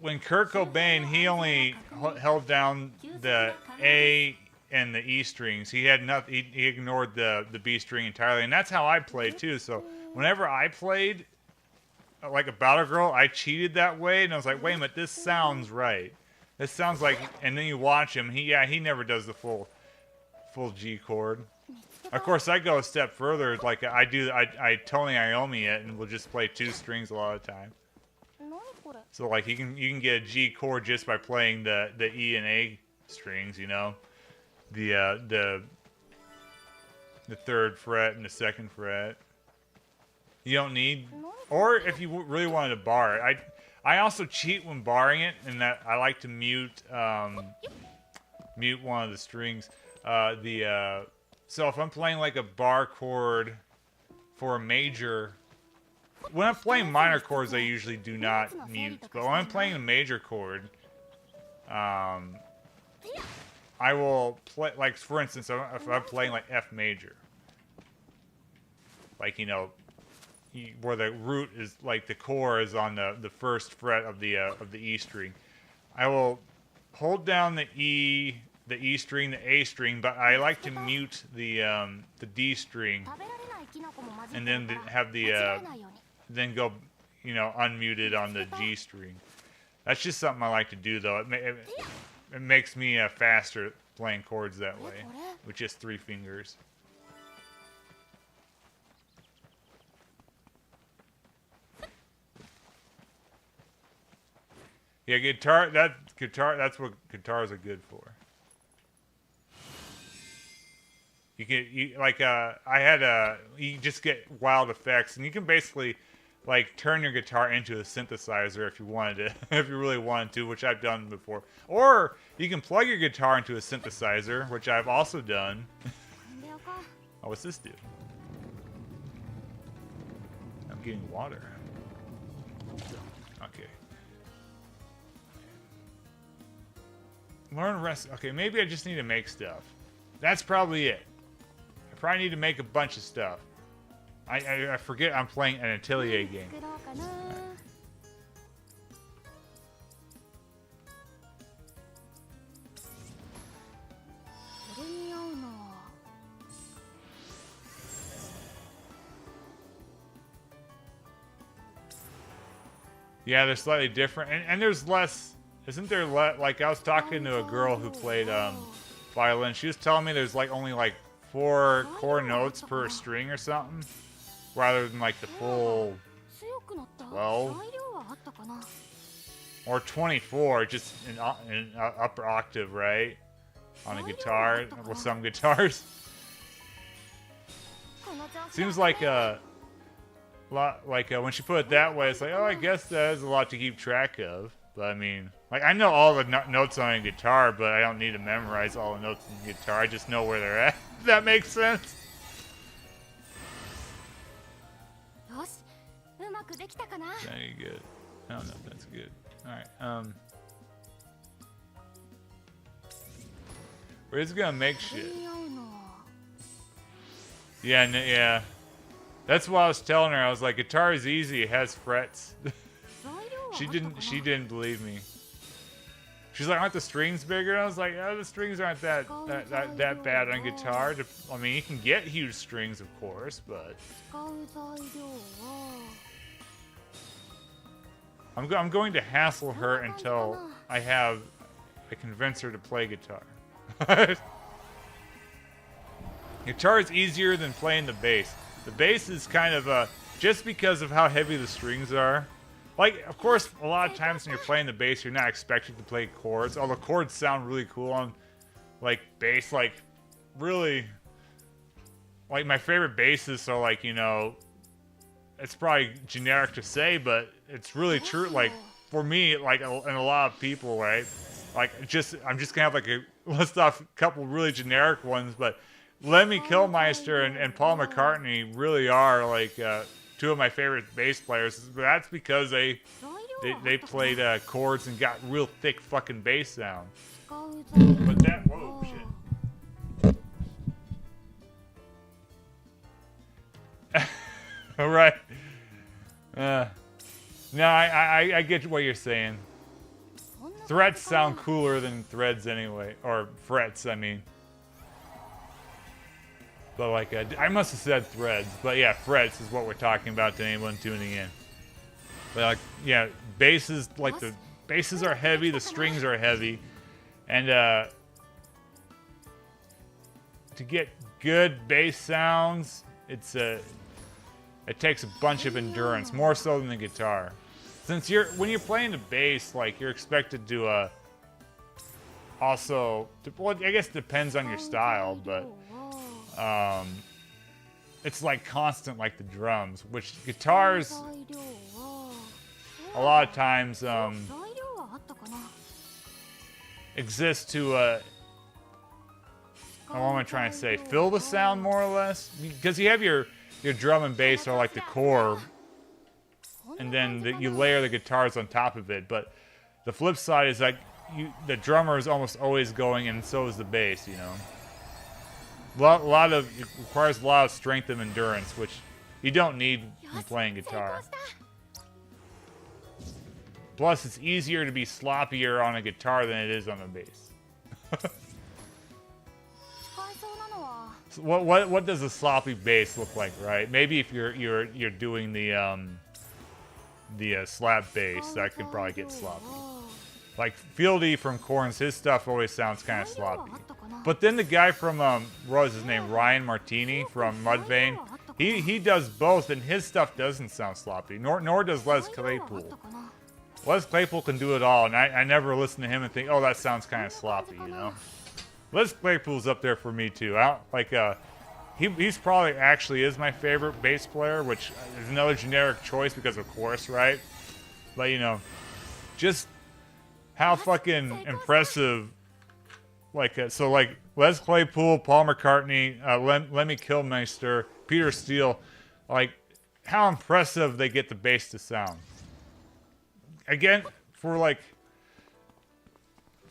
When Kurt Cobain, he only held down the A and the E strings. He had nothing. He ignored the B string entirely, and that's how I played too. So whenever I played like a Battle Girl, I cheated that way, and I was like, wait a minute, this sounds right. This sounds like. And then you watch him. He never does the full G chord. Of course, I go a step further. Like I do, I Tony Iommi it, and we'll just play 2 strings a lot of the time. So like you can get a G chord just by playing the E and A strings, you know, the third fret and the second fret. You don't need, or if you really wanted to bar it, I also cheat when barring it, in that I like to mute mute one of the strings. So if I'm playing like a bar chord for a major, when I'm playing minor chords, I usually do not mute. But when I'm playing a major chord, I will play, like for instance, if I'm playing like F major, like, you know, where the root is, like the core is on the first fret of the E string, I will hold down the E string, the A string, but I like to mute the D string, and then have then go, you know, unmuted on the G string. That's just something I like to do, though. It makes me faster playing chords that way with just 3 fingers. Yeah, that's what guitars are good for. You just get wild effects, and you can basically like turn your guitar into a synthesizer if you wanted to, if you really wanted to, which I've done before. Or you can plug your guitar into a synthesizer, which I've also done. Oh, what's this do? I'm getting water. Okay. Learn rest. Okay, maybe I just need to make stuff. That's probably it. I probably need to make a bunch of stuff. I forget I'm playing an Atelier game. Yeah, they're slightly different, and there's less. Isn't there like I was talking to a girl who played violin. She was telling me there's like only like 4 core notes per string or something, rather than like the full 12 or 24, just in upper octave, right? On a guitar with some guitars. Seems like a lot like when she put it that way, it's like, oh, I guess that is a lot to keep track of. But I mean, like, I know all the notes on a guitar, but I don't need to memorize all the notes on the guitar. I just know where they're at. If that makes sense. Very good. I don't know if that's good. Alright, we're just gonna make shit. Yeah, yeah. That's what I was telling her. I was like, guitar is easy. It has frets. She didn't believe me. She's like, aren't the strings bigger? And I was like, oh, the strings aren't that bad on guitar. I mean, you can get huge strings, of course, but I'm going to hassle her until I convince her to play guitar. Guitar is easier than playing the bass. The bass is kind of just because of how heavy the strings are. Like, of course, a lot of times when you're playing the bass, you're not expected to play chords. Although chords sound really cool on, like, bass. Like, really, like, my favorite basses are, like, you know, it's probably generic to say, but it's really true. Like, for me, like, and a lot of people, right? Like, I'm just gonna have, like, a list off a couple really generic ones, but Lemmy Kilmister and Paul McCartney really are, like, 2 of my favorite bass players. But that's because they played chords and got real thick fucking bass sound. But that, whoa, shit. All right. No, I get what you're saying. Threats sound cooler than threads anyway, or frets, I mean. But like, I must have said threads, but yeah, frets is what we're talking about to anyone tuning in. But like, yeah, basses, like the basses are heavy, the strings are heavy, and to get good bass sounds, it takes a bunch of endurance, more so than the guitar. since when you're playing the bass, like you're expected to also, well, I guess it depends on your style, but it's like constant like the drums, which guitars a lot of times exist to what am I trying to say? Fill the sound more or less, because you have your drum and bass are like the core, and then you layer the guitars on top of it. But the flip side is like the drummer is almost always going, and so is the bass. You know, it requires a lot of strength and endurance, which you don't need when playing guitar. Plus, it's easier to be sloppier on a guitar than it is on a bass. So what does a sloppy bass look like, right? Maybe if you're doing the slap bass, that could probably get sloppy. Like Fieldy from Korn's, his stuff always sounds kind of sloppy. But then the guy from what was his name, Ryan Martini from Mudvayne, he does both, and his stuff doesn't sound sloppy. Nor does Les Claypool. Les Claypool can do it all, and I never listen to him and think, oh, that sounds kind of sloppy, you know. Les Claypool's up there for me too. He's probably actually is my favorite bass player, which is another generic choice because of course, right? But you know, just how fucking impressive. So Les Claypool, Paul McCartney, Lemmy Kilmister, Peter Steele, like how impressive they get the bass to sound. Again, for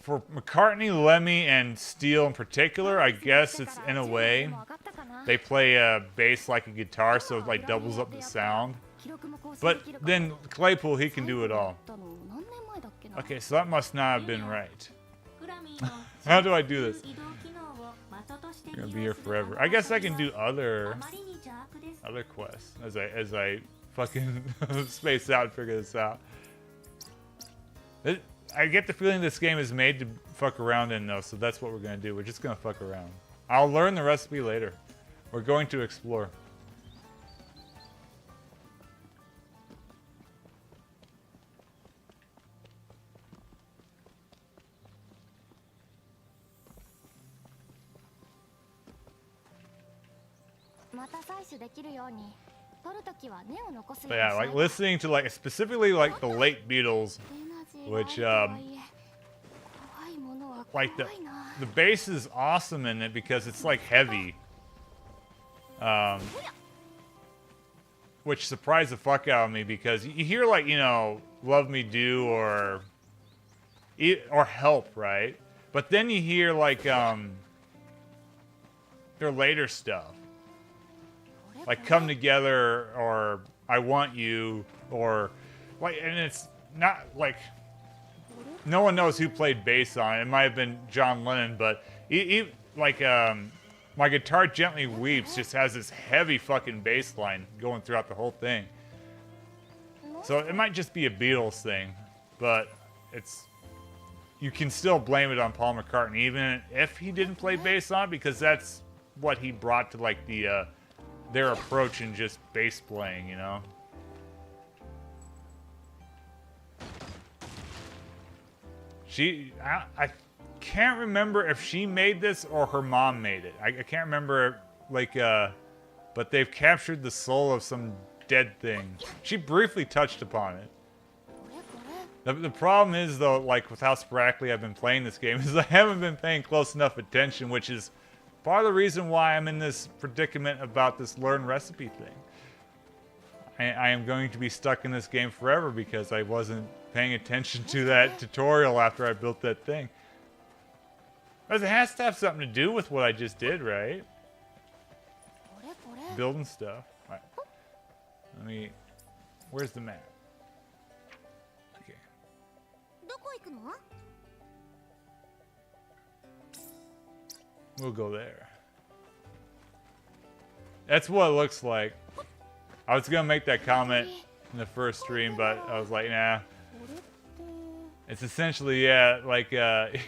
McCartney, Lemmy, and Steele in particular, I guess it's in a way they play a bass like a guitar, so it like doubles up the sound. But then Claypool, he can do it all. Okay, so that must not have been right. How do I do this? You're gonna be here forever. I guess I can do other quests as I fucking space out and figure this out. I get the feeling this game is made to fuck around in, though, so that's what we're going to do. We're just going to fuck around. I'll learn the recipe later. We're going to explore. But yeah, like listening to like specifically like the late Beatles, which like the bass is awesome in it because it's like heavy, which surprised the fuck out of me because you hear like, you know, Love Me Do or Help, right? But then you hear like their later stuff, like Come Together or I Want You, or like, and it's not like no one knows who played bass on it. It might have been John Lennon, but My Guitar Gently Weeps just has this heavy fucking bass line going throughout the whole thing. So it might just be a Beatles thing, but you can still blame it on Paul McCartney, even if he didn't play bass on it, because that's what he brought to like their approach in just bass playing, you know? I can't remember if she made this or her mom made it. I can't remember, but they've captured the soul of some dead thing. She briefly touched upon it. The problem is, though, like, with how sporadically I've been playing this game, is I haven't been paying close enough attention, which is part of the reason why I'm in this predicament about this learn recipe thing. I am going to be stuck in this game forever because I wasn't paying attention to that tutorial after I built that thing. Because it has to have something to do with what I just did, right? Building stuff. All right. Where's the map? Okay. We'll go there. That's what it looks like. I was gonna make that comment in the first stream, but I was like, nah. It's essentially, yeah, like, the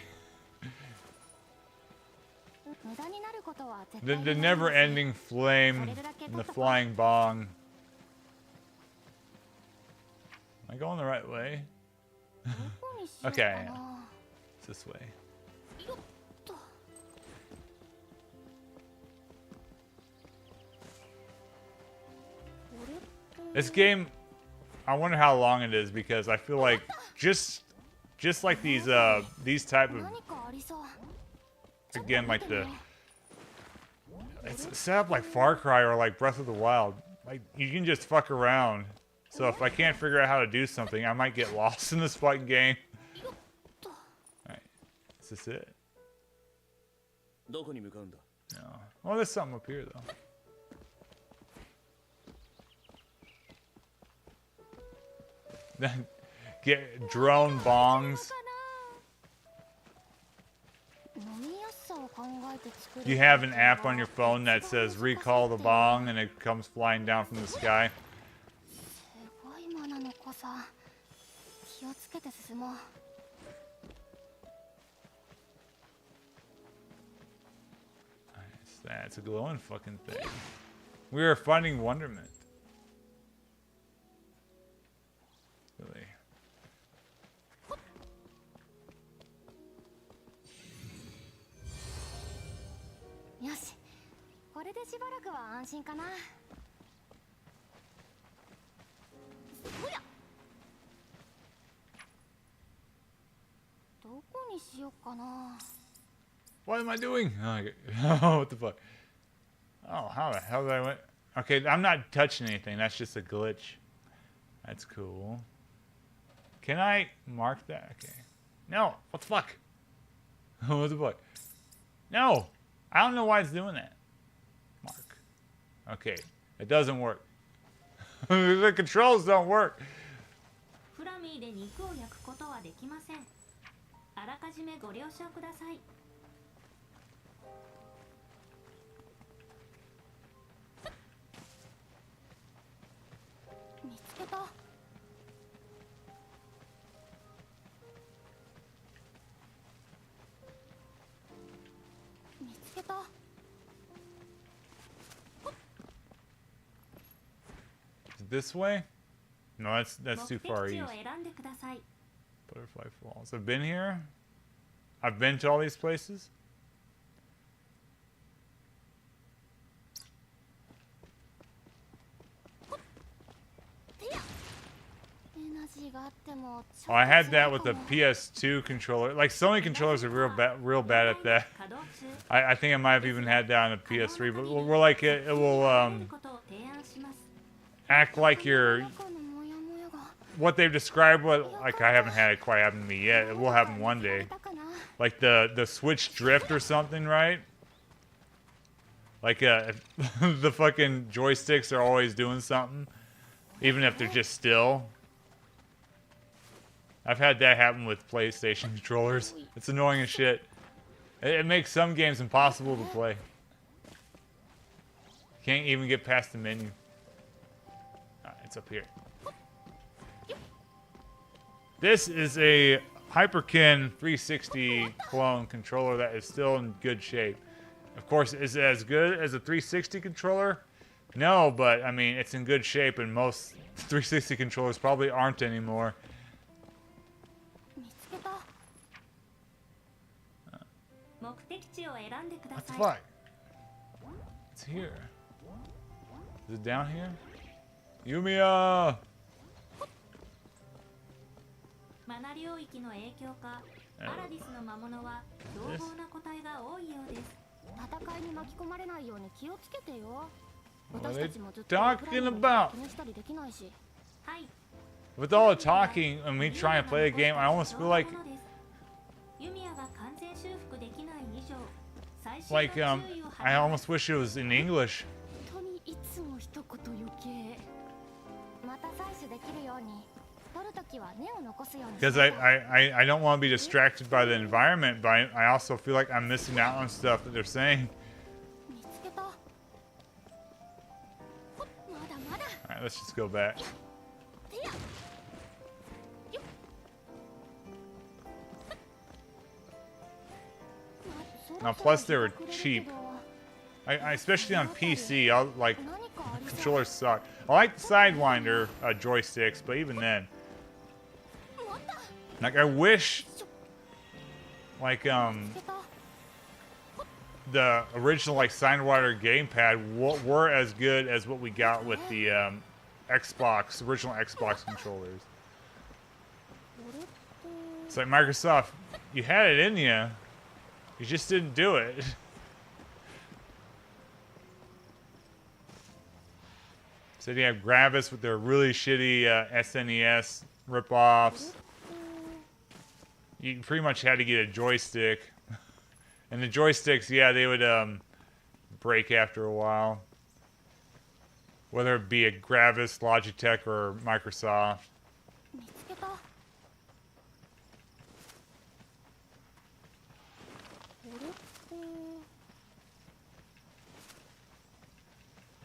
never-ending flame and the flying bong. Am I I going the right way? どこにしよう Okay, か yeah. な。 It's this way. よっと。これって This game, I wonder how long it is because I feel like just like these type of, 何かありそう。 again, like it's set up like Far Cry or like Breath of the Wild. Like you can just fuck around. So if I can't figure out how to do something, I might get lost in this fucking game. Alright. Is this it? どこに向かうんだ No. Well, there's something up here though. Then get drone bongs. 飲みやすさを考えて作る You have an app on your phone that says recall the bong and it comes flying down from the sky. すごいマナの濃さ。気をつけて進もう。 That's a glowing fucking thing. We are finding wonderment. Really. よし、これでしばらくは安心かな。ほや。どこにしようかな。 What am I doing? Oh, what the fuck? Oh, how the hell did I went? Okay, I'm not touching anything. That's just a glitch. That's cool. Can I mark that? Okay. No. What the fuck? What the fuck? No. I don't know why it's doing that. Mark. Okay. It doesn't work. The controls don't work. フラミーで肉を焼くことはできません。あらかじめご了承ください。 見つけた。見つけた。 Is it this way? No, that's too 目 far 的 east. 地を選んでください。 Butterfly Falls. I've been here. I've been to all these places. エナジーがあってもちょっと Oh, I had that 違う with か the も。 PS2 controller. Like Sony controllers are real bad at that. 稼働中。 I think I might have even had that on the PS3, but we're like it will ことを提案します。 act like you're 中のモヤモヤが what they've described. What like I haven't had it quite happen to me yet. It will happen one day. たかな。 Like the Switch drift or something, right? Like the fucking joysticks are always doing something, even if they're just still. I've had that happen with PlayStation controllers. It's annoying as shit. It makes some games impossible to play. Can't even get past the menu. It's up here. This is a Hyperkin 360 clone controller that is still in good shape. Of course, is it as good as a 360 controller? No, but I mean, it's in good shape, and most 360 controllers probably aren't anymore. 見つけた。目的地を選んでくだ What the さい。 fuck? It's here. Is it down here? Yumia! マナ領域の影響か、アラディスの魔物は凶暴な個体が多いようです。戦いに巻き込まれないように気をつけてよ。 What are 私 they たちもずっと talking プライドの about? 気にしたりできないし。はい。 With all the talking and me trying to play a game, I almost feel like ユミヤが完全修復できない以上、最新の like 注意を I 払う almost wish it was in English. 本当にいつも一言余計。また採取できるように、取るときは根を残すように。 Because I don't want to be distracted by the environment, but I also feel like I'm missing out on stuff that they're saying. 見つけた。まだまだ。 Alright, let's just go back. てや。よっ。Now, plus they were cheap. I especially on PC, like controllers suck. I like the Sidewinder joysticks, but even then, Like, I wish, like, the original, like, Signwater gamepad were as good as what we got with the, original Xbox controllers. It's like, Microsoft, you had it in you. You just didn't do it. So you have Gravis with their really shitty SNES ripoffs. You pretty much had to get a joystick. And the joysticks, yeah, they would break after a while. Whether it be a Gravis, Logitech, or Microsoft.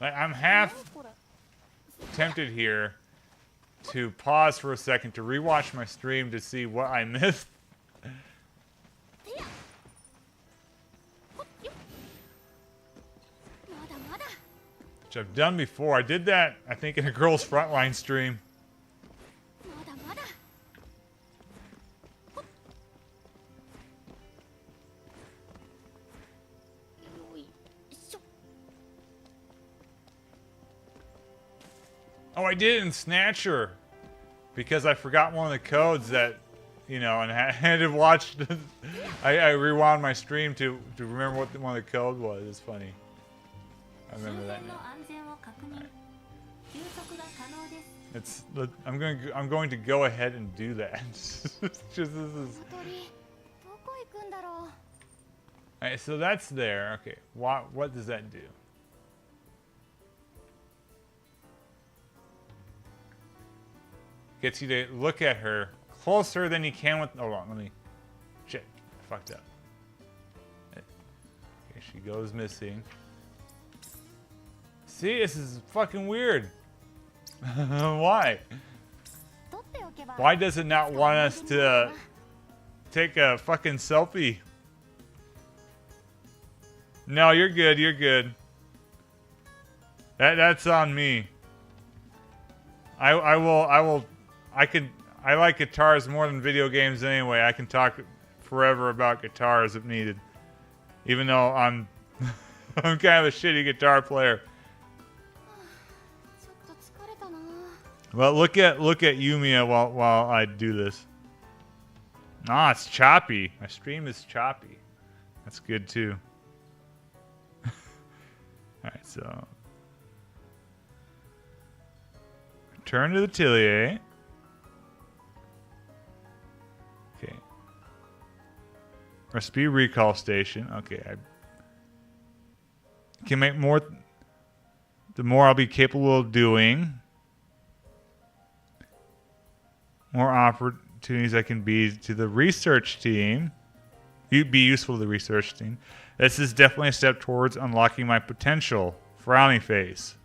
I'm half tempted here to pause for a second to rewatch my stream to see what I missed. Which I've done before. I did that, I think, in a Girls Frontline stream. Oh, I did in Snatcher. Because I forgot one of the codes that, you know, and I had to watch. I rewound my stream to remember what one of the code was. It's funny. I remember that now. Right. It's. I'm going to go ahead and do that. Just this is. Alright, so that's there. Okay, what does that do? Gets you to look at her closer than you can with. Hold on, let me. Shit, I fucked up. Okay, she goes missing. See, this is fucking weird. Why? Why does it not want us to take a fucking selfie? No, you're good. You're good. That's on me. I will. I like guitars more than video games anyway. I can talk forever about guitars if needed. Even though I'm I'm kind of a shitty guitar player. Well, look at Yumia while I do this. Ah, it's choppy. My stream is choppy. That's good too. Alright, so return to the Atelier. Okay. Recipe recall station. Okay, I can make more. The more I'll be capable of doing. More opportunities I can be to the research team. You'd be useful to the research team. This is definitely a step towards unlocking my potential. Frowny face.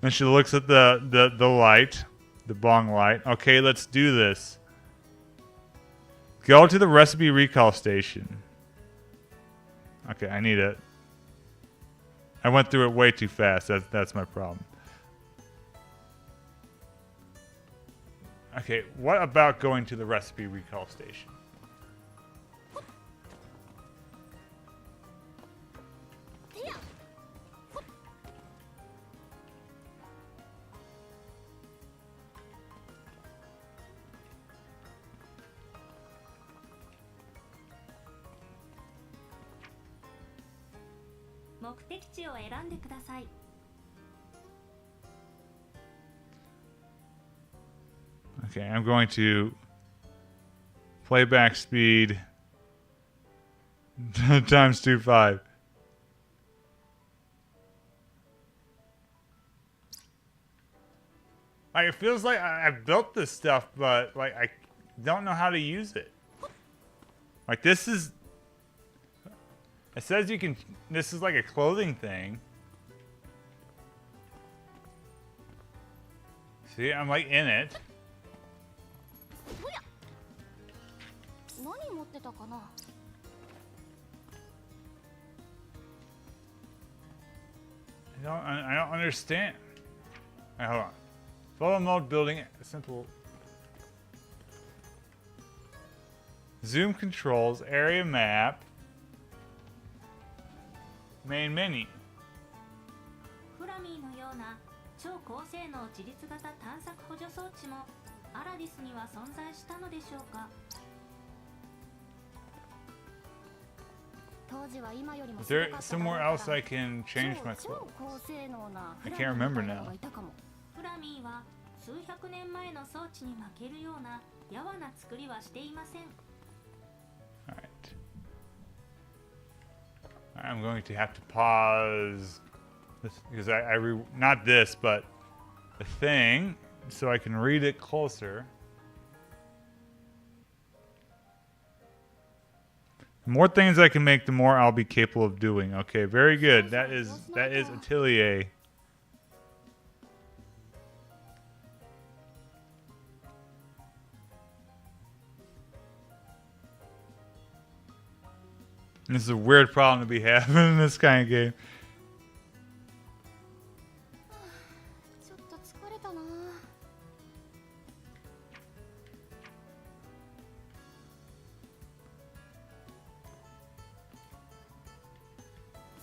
Then she looks at the light. The bong light. Okay, let's do this. Go to the recipe recall station. Okay, I need it. I went through it way too fast. That's my problem. Okay, what about going to the recipe recall station? Okay, I'm going to playback speed times 2.5. Like, it feels like I've built this stuff, but like I don't know how to use it. Like, this is. It says you can. This is like a clothing thing. See, I'm like in it. I don't understand. Right, hold on. Photo mode building simple. Zoom controls, area map, main menu. フラミーのような超高性能自立型探索補助装置もアラディスには存在したのでしょうか。 Is there somewhere else I can change my clothes? I can't remember now. フラミーは数百年前の装置に負けるようなやわな作りはしていません。 Alright. I'm going to have to pause this because not this, but the thing, so I can read it closer. The more things I can make, the more I'll be capable of doing. Okay, very good. That is Atelier. This is a weird problem to be having in this kind of game. ちょっと疲れたな。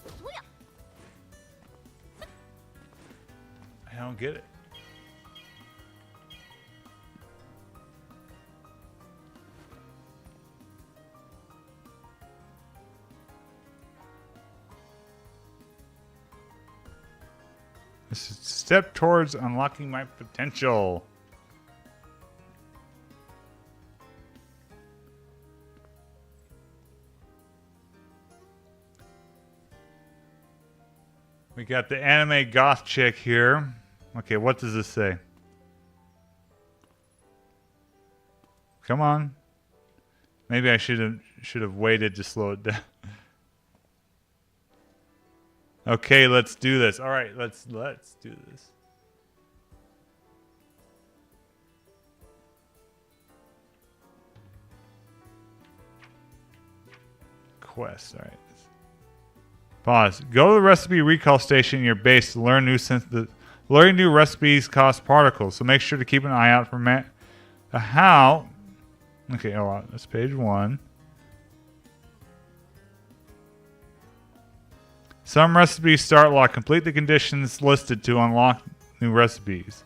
そりゃ。 I don't get it. This is a step towards unlocking my potential. We got the anime goth chick here. Okay, what does this say? Come on. Maybe I should have waited to slow it down. Okay, let's do this. All right, let's do this. Quest. All right. Pause. Go to the recipe recall station in your base to learn learning new recipes cost particles, so make sure to keep an eye out for how. Okay, hold on. That's page 1. Some recipes start locked. Complete the conditions listed to unlock new recipes.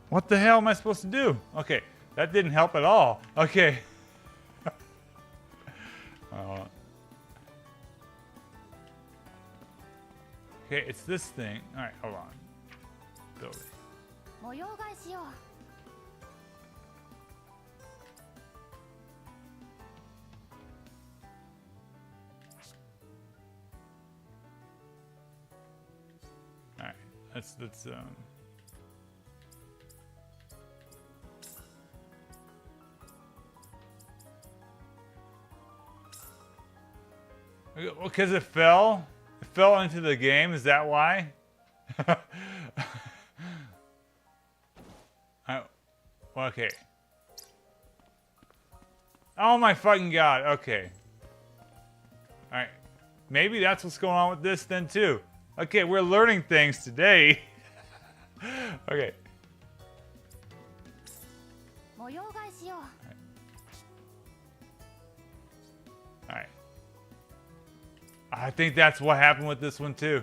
What the hell am I supposed to do? Okay, that didn't help at all. Okay. Okay, it's this thing. All right, hold on. Build it. 模様替えしよう。 All right, that's because it fell into the game. Is that why? Okay. Oh my fucking god. Okay. All right. Maybe that's what's going on with this then too. Okay, we're learning things today. Okay. 模様替えしよう。 All right. I think that's what happened with this one too.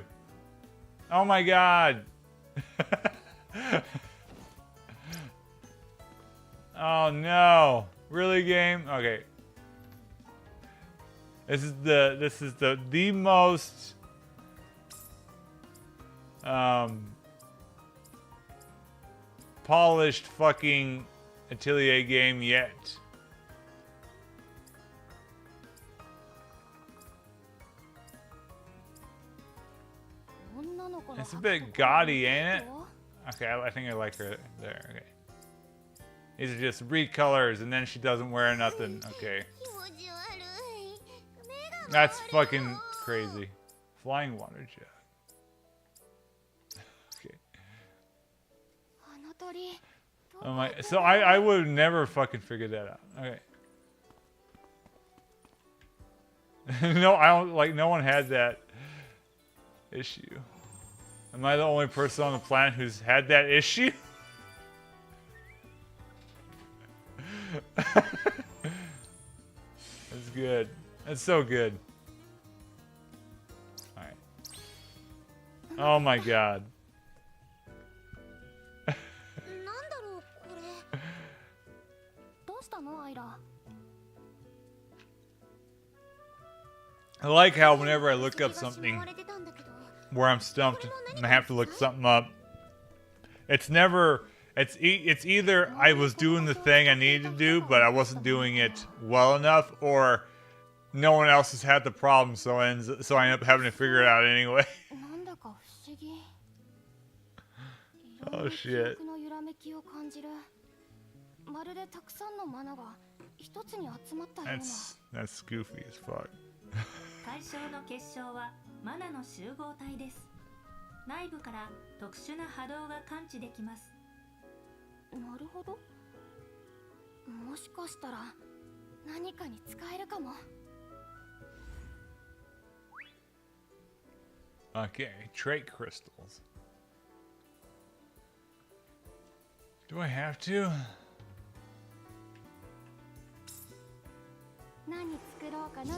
Oh my god. Oh no. Really, game? Okay. This is the most polished fucking Atelier game yet. It's a bit gaudy, ain't it? Okay, I think I like her there. Okay. These are just recolors, and then she doesn't wear nothing. Okay. That's fucking crazy. Flying water jet. Okay. Oh my! So I would have never fucking figured that out. Okay. No, I don't like. No one had that issue. Am I the only person on the planet who's had that issue? That's good. That's so good. Alright. Oh my god. なんだろうこれ。どうしたのアイラ。 I like how whenever I look up something where I'm stumped and I have to look something up, it's never, it's either I was doing the thing I needed to do, but I wasn't doing it well enough, or no one else has had the problem, so I end up having to figure it out anyway. なんだか不思議。 Oh shit. 記憶の揺らめきを感じる。まるでたくさんのマナが一つに集まったような。 That's goofy as fuck. 対象の結晶はマナの集合体です。内部から特殊な波動が感知できます。なるほど。もしかしたら何かに使えるかも。 Okay, trait crystals. Do I have to? 何作ろうかな。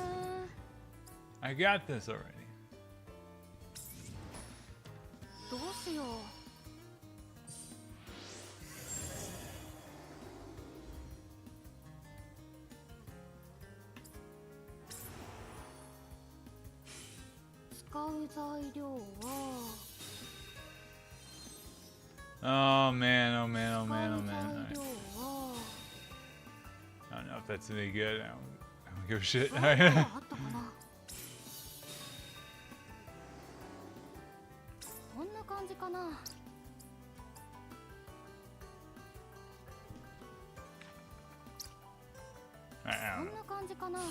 I got this already. どうしよう。使う材料は。 Oh man, oh man, oh man, oh 使う man. 材 Alright. 料は。 I don't know if that's any good. I don't give a shit. 材料はあったかな。こんな感じかな。 I こ don't ん know. な感じかな。 よ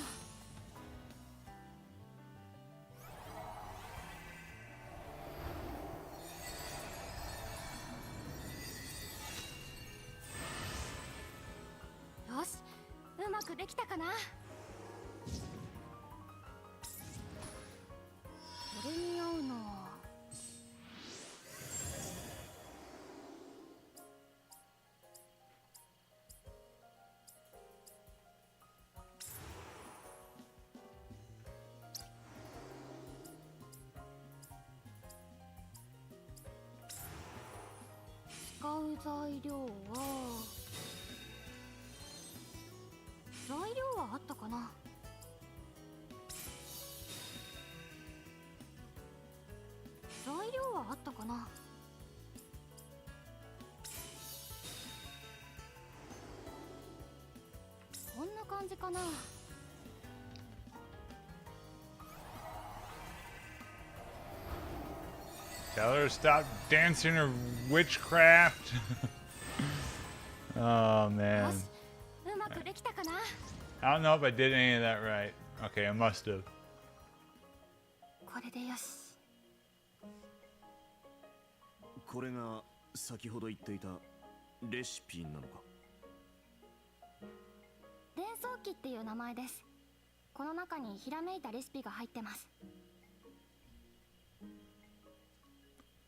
し、うまくできたかな。これに合うのは。 使う材料は。 材料はあったかな。材料はあったかな。こんな感じかな。 Tell her to stop dancing her witchcraft. Oh よ man. し、うまくできたかな。 I don't know if I did any of that right. Okay, I must have. これでよし。 これが先ほど言っていたレシピなのか。伝送機っていう名前です。この中にひらめいたレシピが入ってます。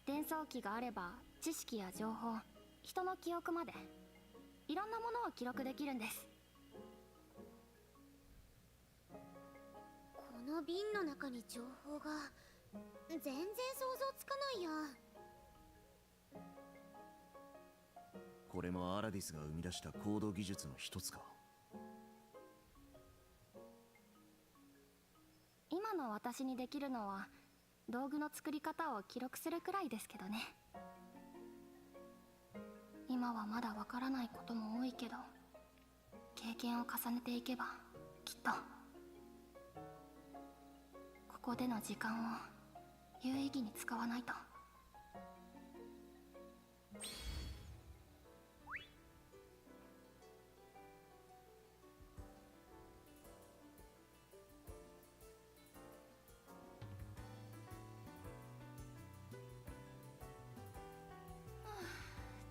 伝送機があれば知識や情報、人の記憶までいろんなものを記録できるんです。この瓶の中に情報が全然想像つかないや。これもアラディスが生み出したコード技術の一つか。今の私にできるのは道具の作り方を記録するくらいですけどね。今はまだわからないことも多いけど、経験を重ねていけばきっとここでの時間を有意義に使わないと。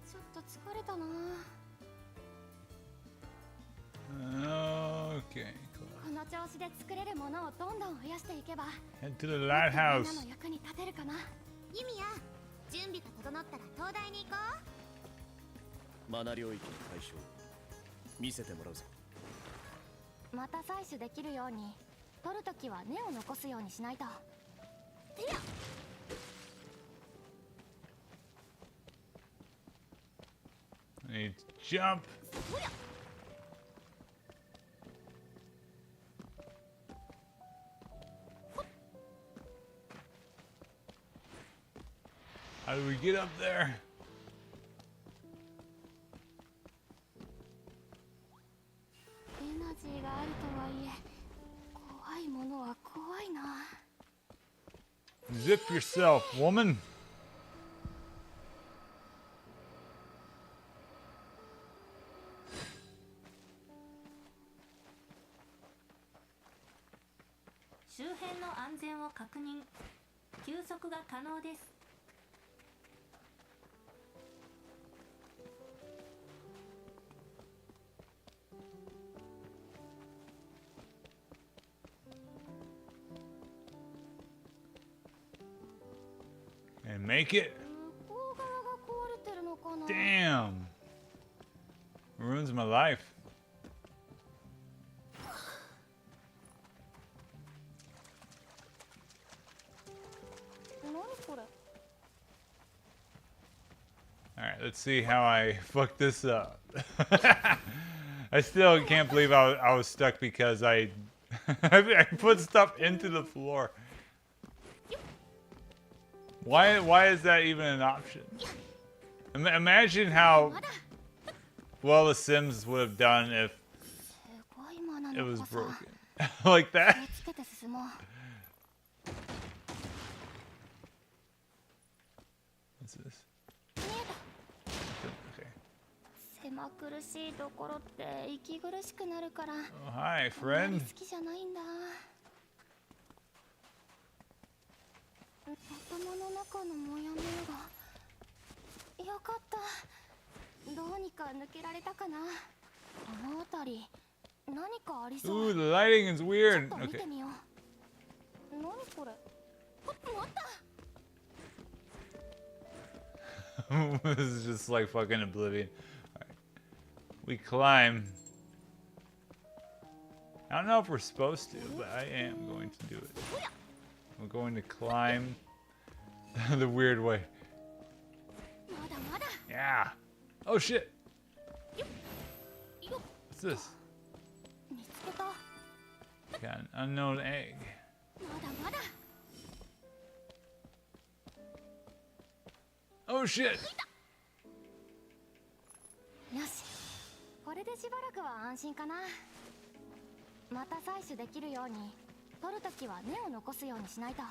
ちょっと疲れたな。 Okay, cool. この調子で作れるものをどんどん増やしていけば Head to the みん lighthouse. なの役に立てるかな。ユミヤ、準備が整ったら東大に行こう。マナ領域の対象見せてもらうぞ。また採取できるように取るときは根を残すようにしないと。てや I need to jump. How do we get up there? エナジーがあるとはいえ怖いものは怖いな。 Zip yourself, woman. 周辺の安全を確認。休息が可能です。And make it. 向こう側が壊れてるのかな。 Damn. Ruins my life. 何これ。 Alright, let's see how I fucked this up. I still can't believe I was stuck because I put stuff into the floor. Why is that even an option? Imagine how well the Sims would have done if すごいマナ it の was 子さ。 broken. Like 気 that. をつけて進もう。 What's this? 見えた。 Okay. 狭苦しいところって息苦しくなるから。 Oh, hi, あんまり friend. 好きじゃないんだ。頭の中のモヤモヤが。よかった。どうにか抜けられたかな。この辺り何かありそう。 Ooh, the lighting is ちょっ weird. と見 Okay. てみよう。何これ。あった。 This is just like fucking Oblivion. Alright. We climb. I don't know if we're supposed to, but I am going to do it. We're going to climb the weird way. まだまだ。 Yeah. Oh shit. よっ。 What's this? 見つけた。ま Got an unknown egg. だまだ。 Oh shit. よし。これでしばらくは安心かな。また採取できるように取るときは根を残すようにしないと。よ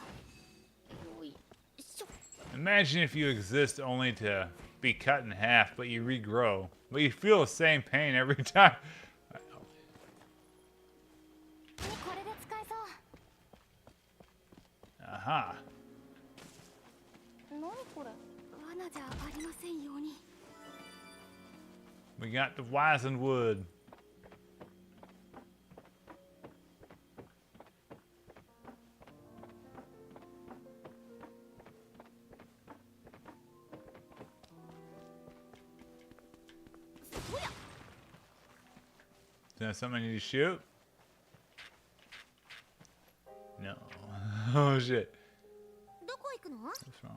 いしょ。 Imagine if you exist only to be cut in half, but you regrow. But you feel the same pain every time. これで使えそう。 Aha. 何これ。罠じゃありませんように。 We got the wizened wood. Is that something I need to shoot? No. Oh shit. どこ行くの？ What's wrong?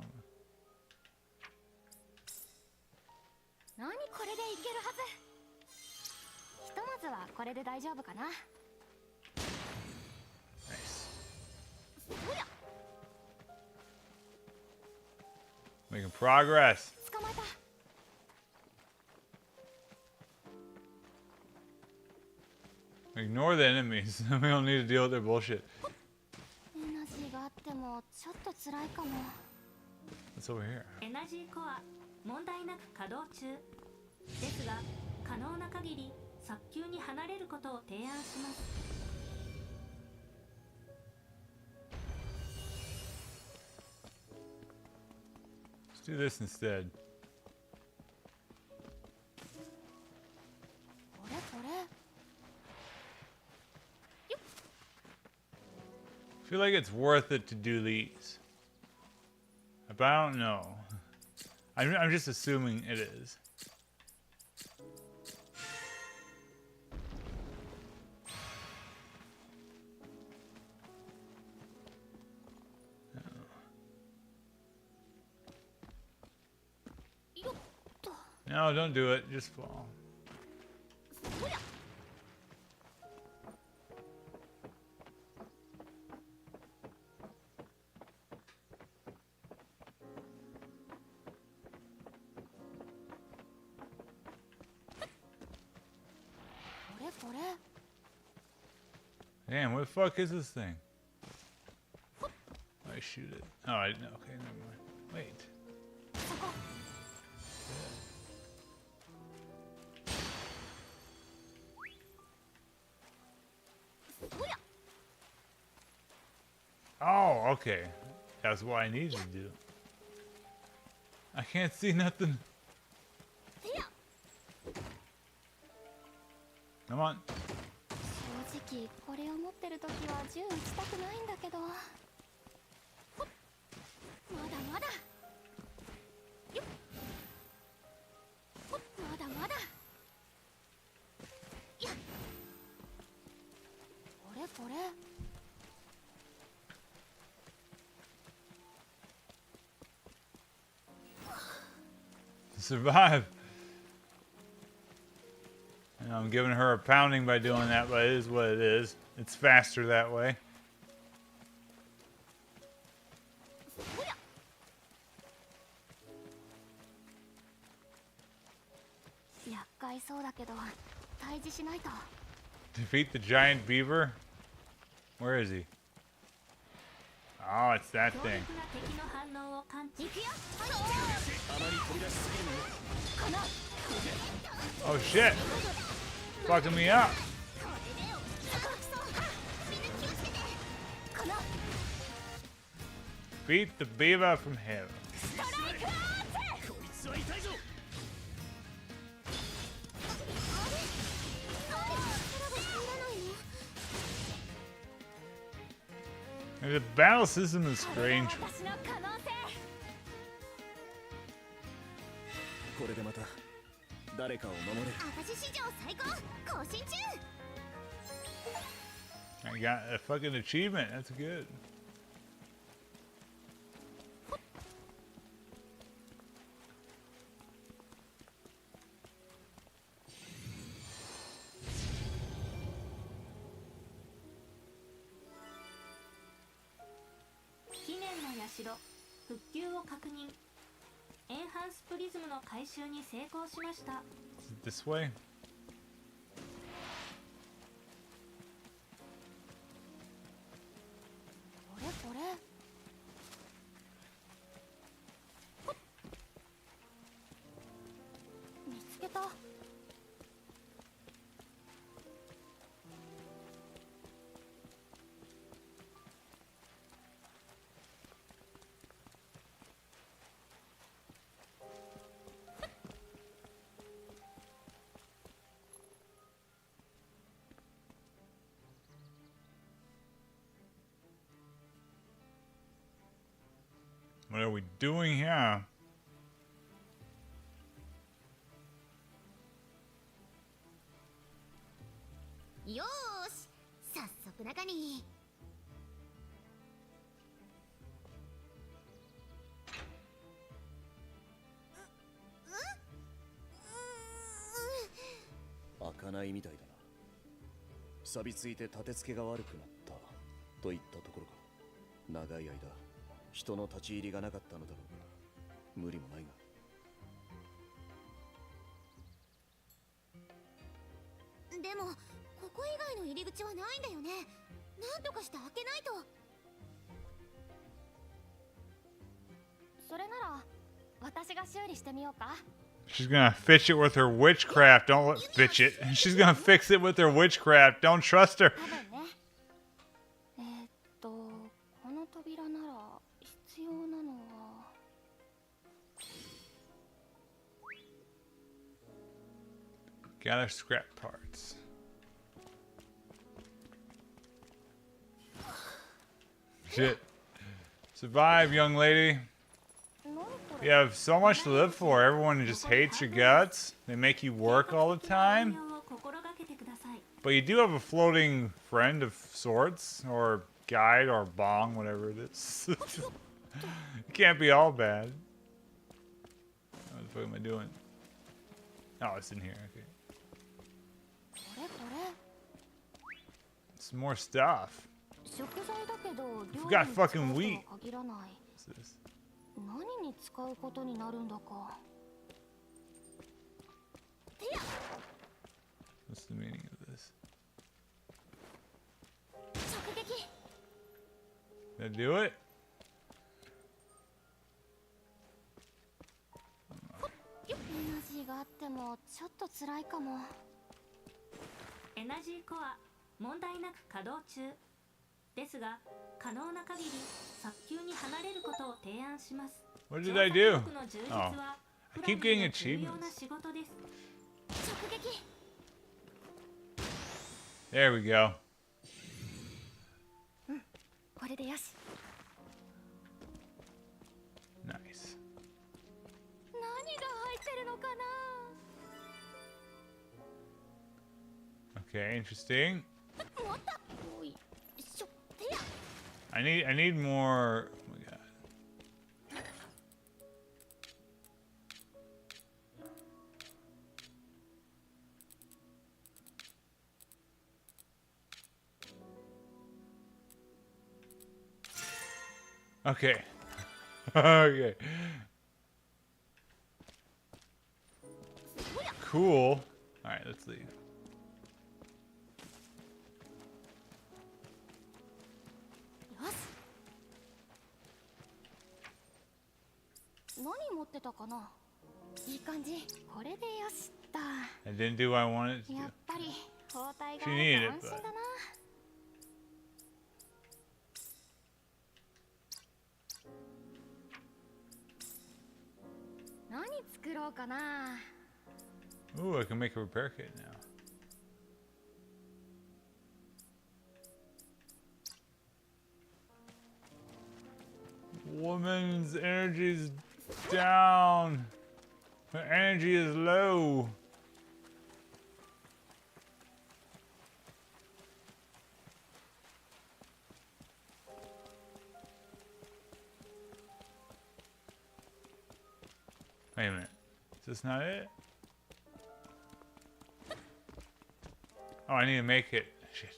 何これでいけるはず。ひとまずはこれで大丈夫かな。 Nice. おや。 Making progress. 捕まえた。 Ignore the enemies. We don't need to deal with their bullshit. エナジーがあってもちょっと辛いかも。 What's over here? エナジーコア問題なく稼働中ですが、可能な限り早急に離れることを提案します。 Let's do this instead. これこれ。 I feel like it's worth it to do these. But I don't know. I'm just assuming it is. No, don't do it. Just fall. Damn, what the fuck is this thing? I shoot it. Oh, I no, okay, never mind. Wait. Oh, okay. That's what I needed to do. I can't see nothing. Come on. 正直これを持ってる時は銃撃ちたくないんだけど。まだまだ。よっ。まだまだ。いや。これこれ。 Survive. And I'm giving her a pounding by doing that, but it is what it is. It's faster that way. 厄介そうだけど退治しないと。 Defeat the giant beaver? Where is he? Oh, it's that thing. Oh shit! Fucking me up. Beat the beaver from hell. The battle system is strange. これでまた誰かを守れる。私史上最高更新中。 I got a fucking achievement. That's good. Is it this way? これこれ。見つけた。 What are we doing here? よーし、早速中に。開かないみたいだな。錆びついて立て付けが悪くなったといったところか。長い間人の立ち入りがなかったのだろうが無理もないが。でもここ以外の入り口はないんだよね。なんとかして開けないと。それなら私が修理してみようか。 She's gonna fix it with her witchcraft. Don't let fix it. She's gonna fix it with her witchcraft. Don't trust her. 多分ね。この扉なら必要なのは。 Gather scrap parts. Shit. Survive, young lady. You have so much to live for. Everyone just hates your guts. They make you work all the time. But you do have a floating friend of sorts, or guide, or bong, whatever it is. It can't be all bad. What the fuck am I doing? Oh, it's in here. Okay. これこれ Some more stuff. 食材だけど We 料 got 理に使う fucking と wheat. は限らない。 What's this? 何に使うことになるんだか。 What's the meaning of this? 直撃 Did that do it? エナジーがあってもちょっと辛いかも。エナジーコア問題なく稼働中ですが、可能な限り早急に離れることを提案します。 What did I do? 調査記録の充実は I フラ keep ミ getting の重要 achievements. な仕事です。直撃 There we go. これでよし。 Nice. 何が入ってるのかな。 Okay, interesting. もったおいしょてや I need more. Oh my god. Okay. Okay. Cool. All right, let's leave. よし。何持ってたかな。いい感じ。これでよしっと。 I didn't do what I wanted to や do. っぱり包帯が She あ needed る it, と安心だな。何作ろうかな。 Ooh, I can make a repair kit now. Woman's energy's down. Her energy is low. Wait a minute. Is this not it? Oh, I need to make it. Shit.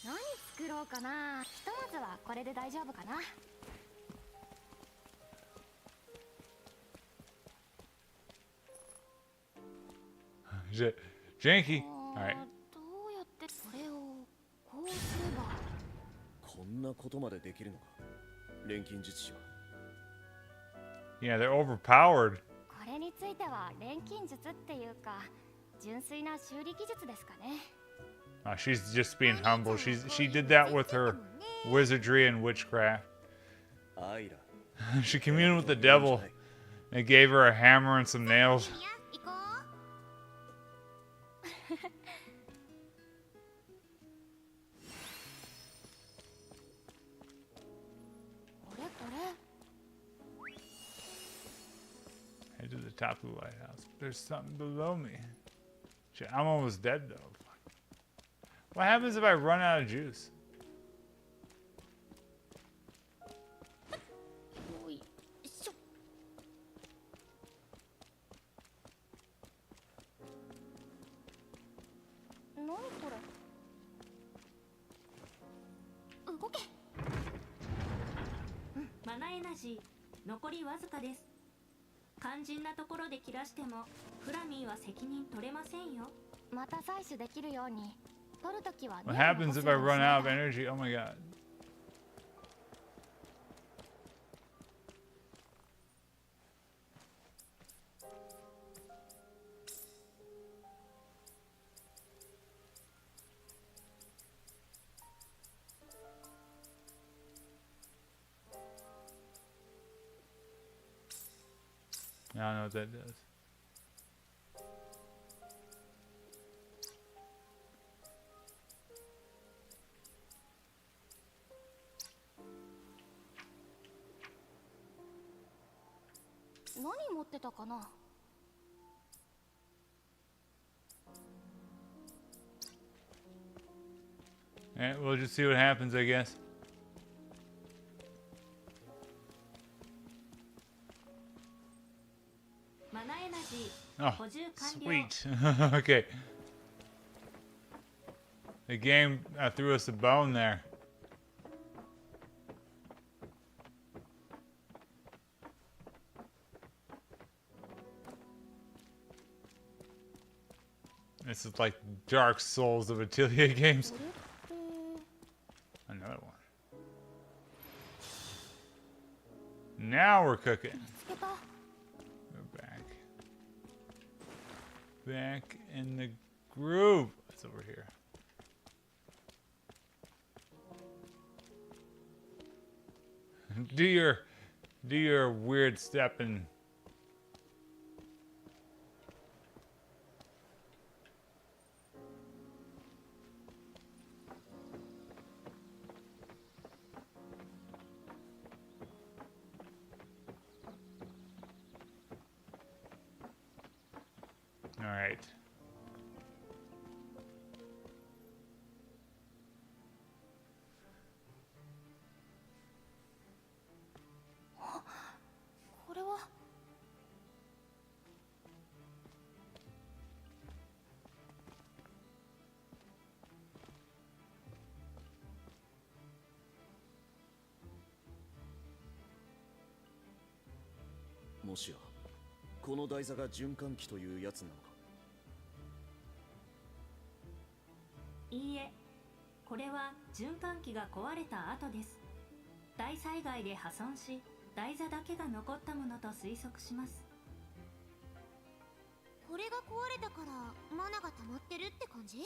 何作ろうかな。ひとまずはこれで大丈夫かな。 Shit. Janky. あー Alright. どうやってこれをこうすれば。こんなことまでできるのか、錬金術師は。 Yeah, they're overpowered. これについては錬金術っていうか純粋な修理技術ですかね。 She's just being humble. She did that with her wizardry and witchcraft. アイラ She communed with the devil. They gave her a hammer and some nails. いや行こう。これこれ。 Head to the top of the lighthouse. There's something below me. Shit, I'm almost dead though. Fuck. What happens if I run out of juice? よいしょ。何これ。動け。マナエナジー残りわずかです。肝心なところで切らしてもフラミーは責任取れませんよ。また採取できるように取るときは What happens if I run out of energy? Oh my god. I don't know what that does. .何持ってたかな。 Alright, we'll just see what happens, I guess. マナ Oh, 補充完了。 sweet. Okay. The game threw us a bone there. This is like Dark Souls of Atelier games. これって Another one. Now we're cooking. 見つけた。 We're back. Back in the groove. What's over here? Do your weird stepping. All right. これはもしやこの台座が循環器というやつなのか。いいえ、これは循環器が壊れた後です。大災害で破損し、台座だけが残ったものと推測します。これが壊れたからマナが溜まってるって感じ？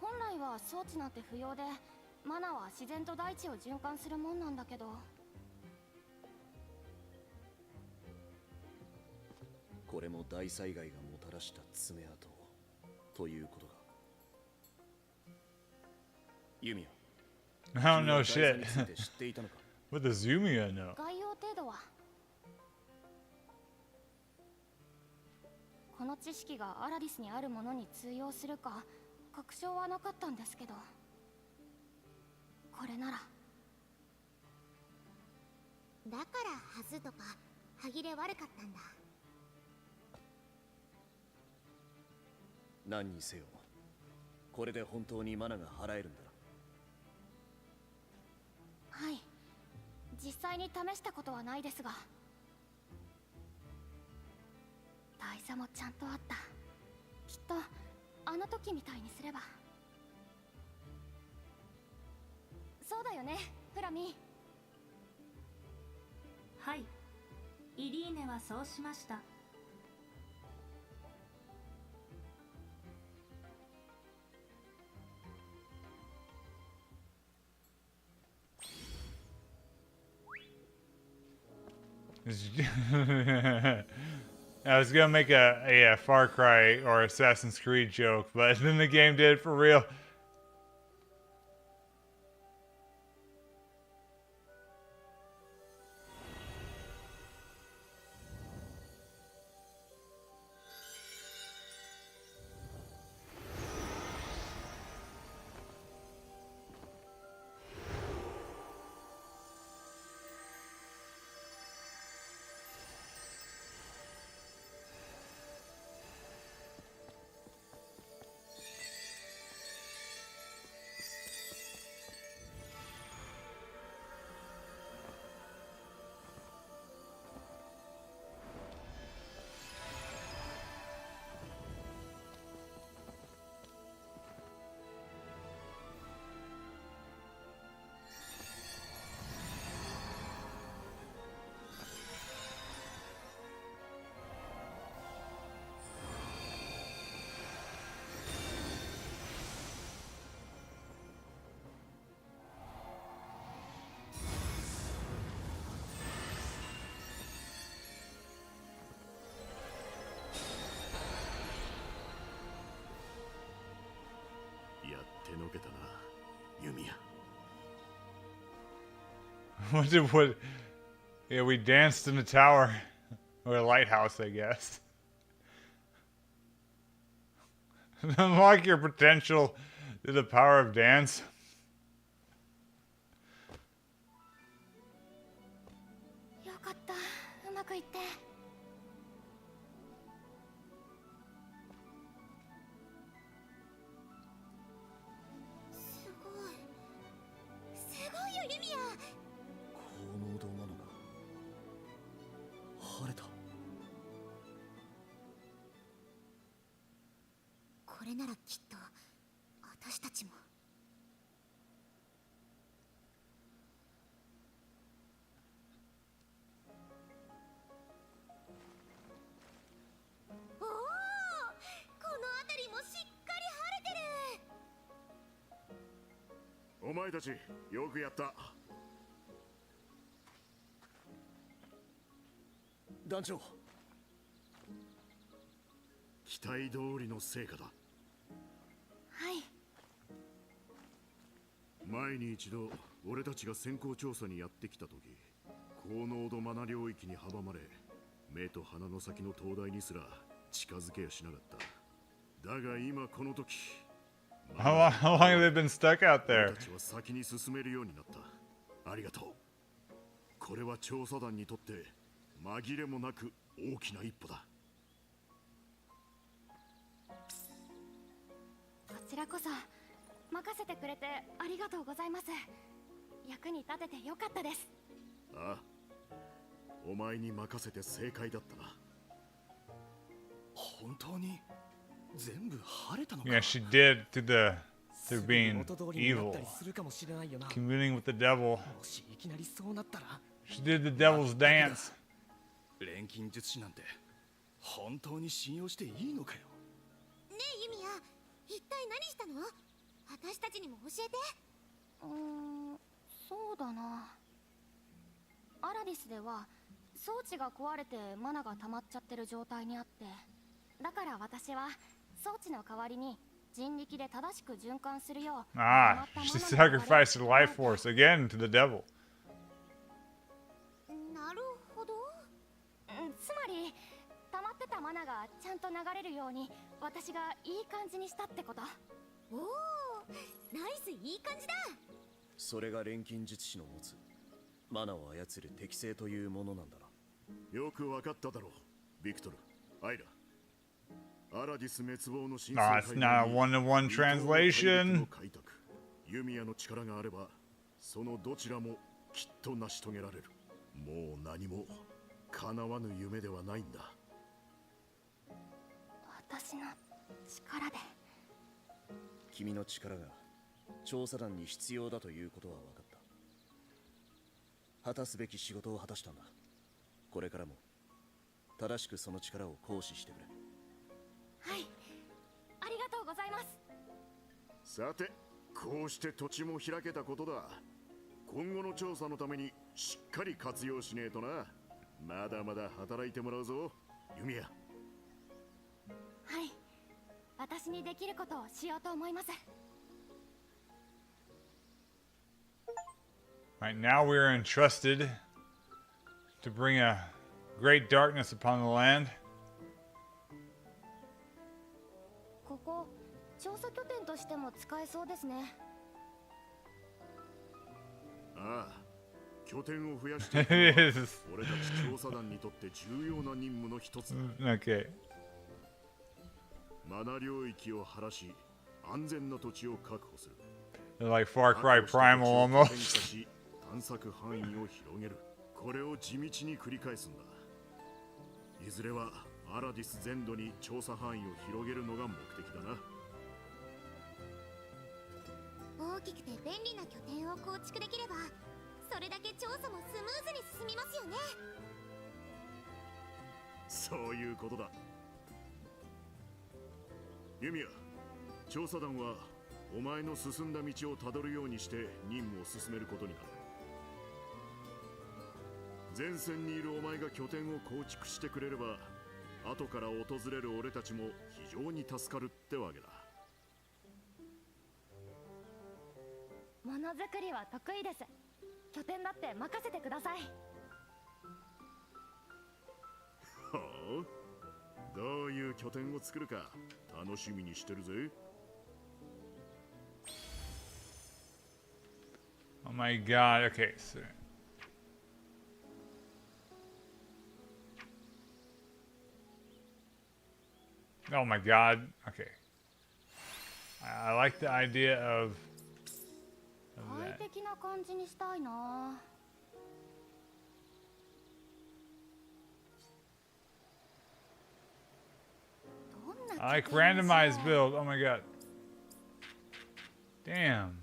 本来は装置なんて不要で、マナは自然と大地を循環するもんなんだけど。これも大災害がもたらした爪痕ということか。ユミ I ア、 don't know 君は shit. 台座について知っていたのか。What does Yumia know? 概要程度は。この知識がアラディスにあるものに通用するか確証はなかったんですけど、これなら。だからはずとか歯切れ悪かったんだ。何にせよ、これで本当にマナが払えるんだな。はい、実際に試したことはないですが、台座もちゃんとあった。きっとあの時みたいにすれば。そうだよね、フラミ。はい、イリーネはそうしました。I was gonna make a Far Cry or Assassin's Creed joke, but then the game did it for real. What? Yeah, we danced in a tower. Or a lighthouse, I guess. Unlock your potential through the power of dance. よかった、うまくれならきっと私たちも。おお、この辺りもしっかり晴れてる。お前たちよくやった。団長、期待通りの成果だ。はい。前に一度俺たちが先行調査にやってきた時、高濃度マナ領域に阻まれ、目と鼻の先の灯台にすら近づけやしなかった。だが今この時、How long have they been stuck out 俺 there? たちは先に進めるようになった。ありがとう。これは調査団にとって紛れもなく大きな一歩だ。こちらこそ任せてくれてありがとうございます。役に立ててよかったです。ああ、お前に任せて正解だったな。本当に全部晴れたのか。 Yeah, she did through being 元通りになっ evil, たりするかもしれないよな。 communing with the devil. もしいきなりそうなったら。 She did the devil's dance. 錬金術師なんて本当に信用していいのかよ。ねえユミヤ、一体何したの？私たちにも教えて。そうだな。アラディスでは装置が壊れてマナが溜まっちゃってる状態にあって、だから私は装置の代わりに人力で正しく循環するよう Ah, she sacrificed her life force again to the devil. なるほど。つまり溜まってたマナがちゃんと流れるように私がいい感じにしたってこと。おお、ナイス、いい感じだ。それが錬金術師の持つマナを操る適性というものなんだな。よくわかっただろう、ビクトル、アイラ。アラディス滅亡の真 Ah, it's not a one-to-one translation. ユミヤの力があれば、そのどちらもきっと成し遂げられる。もう何も叶わぬ夢ではないんだ。私の力で。君の力が調査団に必要だということは分かった。果たすべき仕事を果たしたんだ。これからも正しくその力を行使してくれ。はい、ありがとうございます。さて、こうして土地も開けたことだ。今後の調査のためにしっかり活用しねえとな。まだまだ働いてもらうぞ、ユミヤ。はい、私にできることをしようと思います。Right now we are entrusted to bring a great darkness upon the land. ここ調査拠点としても使えそうですね。ああ、拠点を増やしていく It のは is. 俺たち調査団にとって重要な任務の一つだ。 Okay. マナ領域を晴らし、安全な土地を確保する。 They're like Far Cry Primal 変化 almost. し、探索範囲を広げる。これを地道に繰り返すんだ。いずれはアラディス全土に調査範囲を広げるのが目的だな。大きくて便利な拠点を構築できれば、それだけ調査もスムーズに進みますよね。そういうことだ。ユミヤ、調査団はお前の進んだ道をたどるようにして任務を進めることになる。前線にいるお前が拠点を構築してくれれば、後から訪れる俺たちも非常に助かるってわけだ。ものづくりは得意です。拠点だって任せてください。はあ、どういう拠点を作るか楽しみにしてるぜ。 Oh my god. Okay, so oh my god. Okay. I like the idea of 快 that. 適な感じにしたいな。どんな I like randomized build. Oh my god. Damn.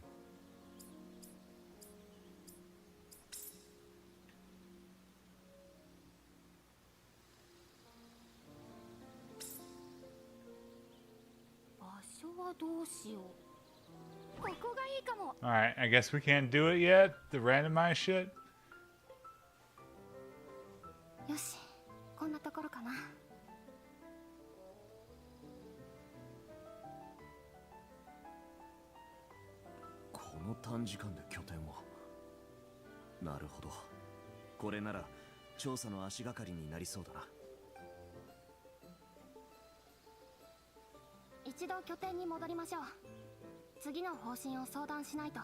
Alright, I guess we can't do it yet. The randomized shit. よし、こんなところかな。この短時間で拠点を。なるほど。これなら調査の足がかりになりそうだな。一度拠点に戻りましょう。次の方針を相談しないと。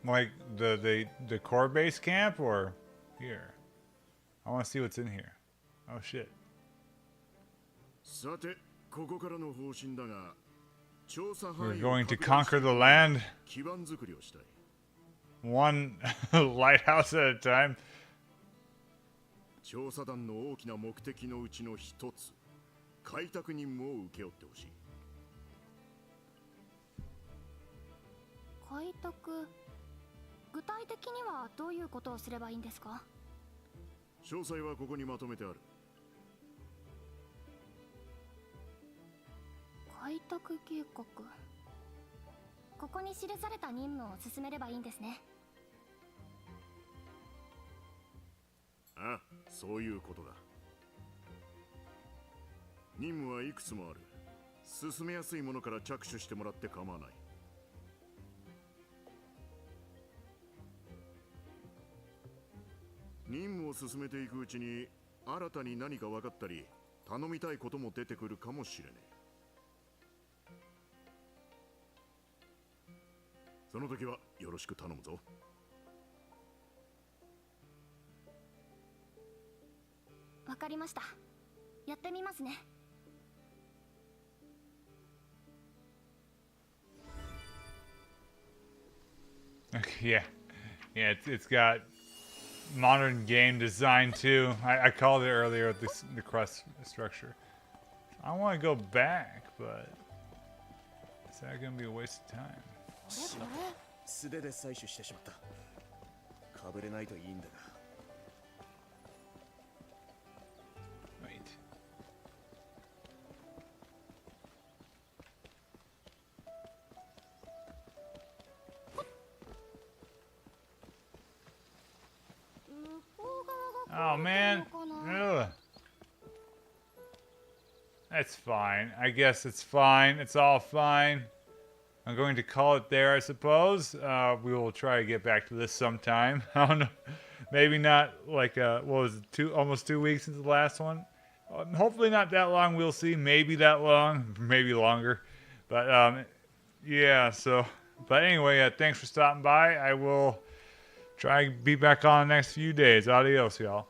Like the core base camp or here? I want to see what's in here. Oh shit. さて、ここからの方針だが、調査範 We're 囲を going to 拡大し conquer the land 基盤作りをしたい。 one lighthouse at a time. 調査団の大きな目的のうちの一つ、開拓任務を請け負ってほしい。開拓、具体的にはどういうことをすればいいんですか？詳細はここにまとめてある。開拓計画。ここに記された任務を進めればいいんですね。ああ、そういうことだ。任務はいくつもある。進めやすいものから着手してもらって構わない。任務を進めていくうちに新たに何か分かったり頼みたいことも出てくるかもしれねえ。その時はよろしく頼むぞ。わかりました。やってみますね。Okay, yeah, it's got modern game design too. I called it earlier the crust structure. I want to go back, but is that gonna be a waste of time? しまった。素手で採取してしまった。かぶれないといいんだが。Wait. Oh man. Ugh. That's fine. I guess it's fine. It's all fine. I'm going to call it there, I suppose. We will try to get back to this sometime. I don't know. Maybe not like, what was it, almost 2 weeks since the last one? Hopefully not that long. We'll see. Maybe that long. Maybe longer. But, yeah, so. But anyway, thanks for stopping by. I will try to be back on the next few days. Adios, y'all.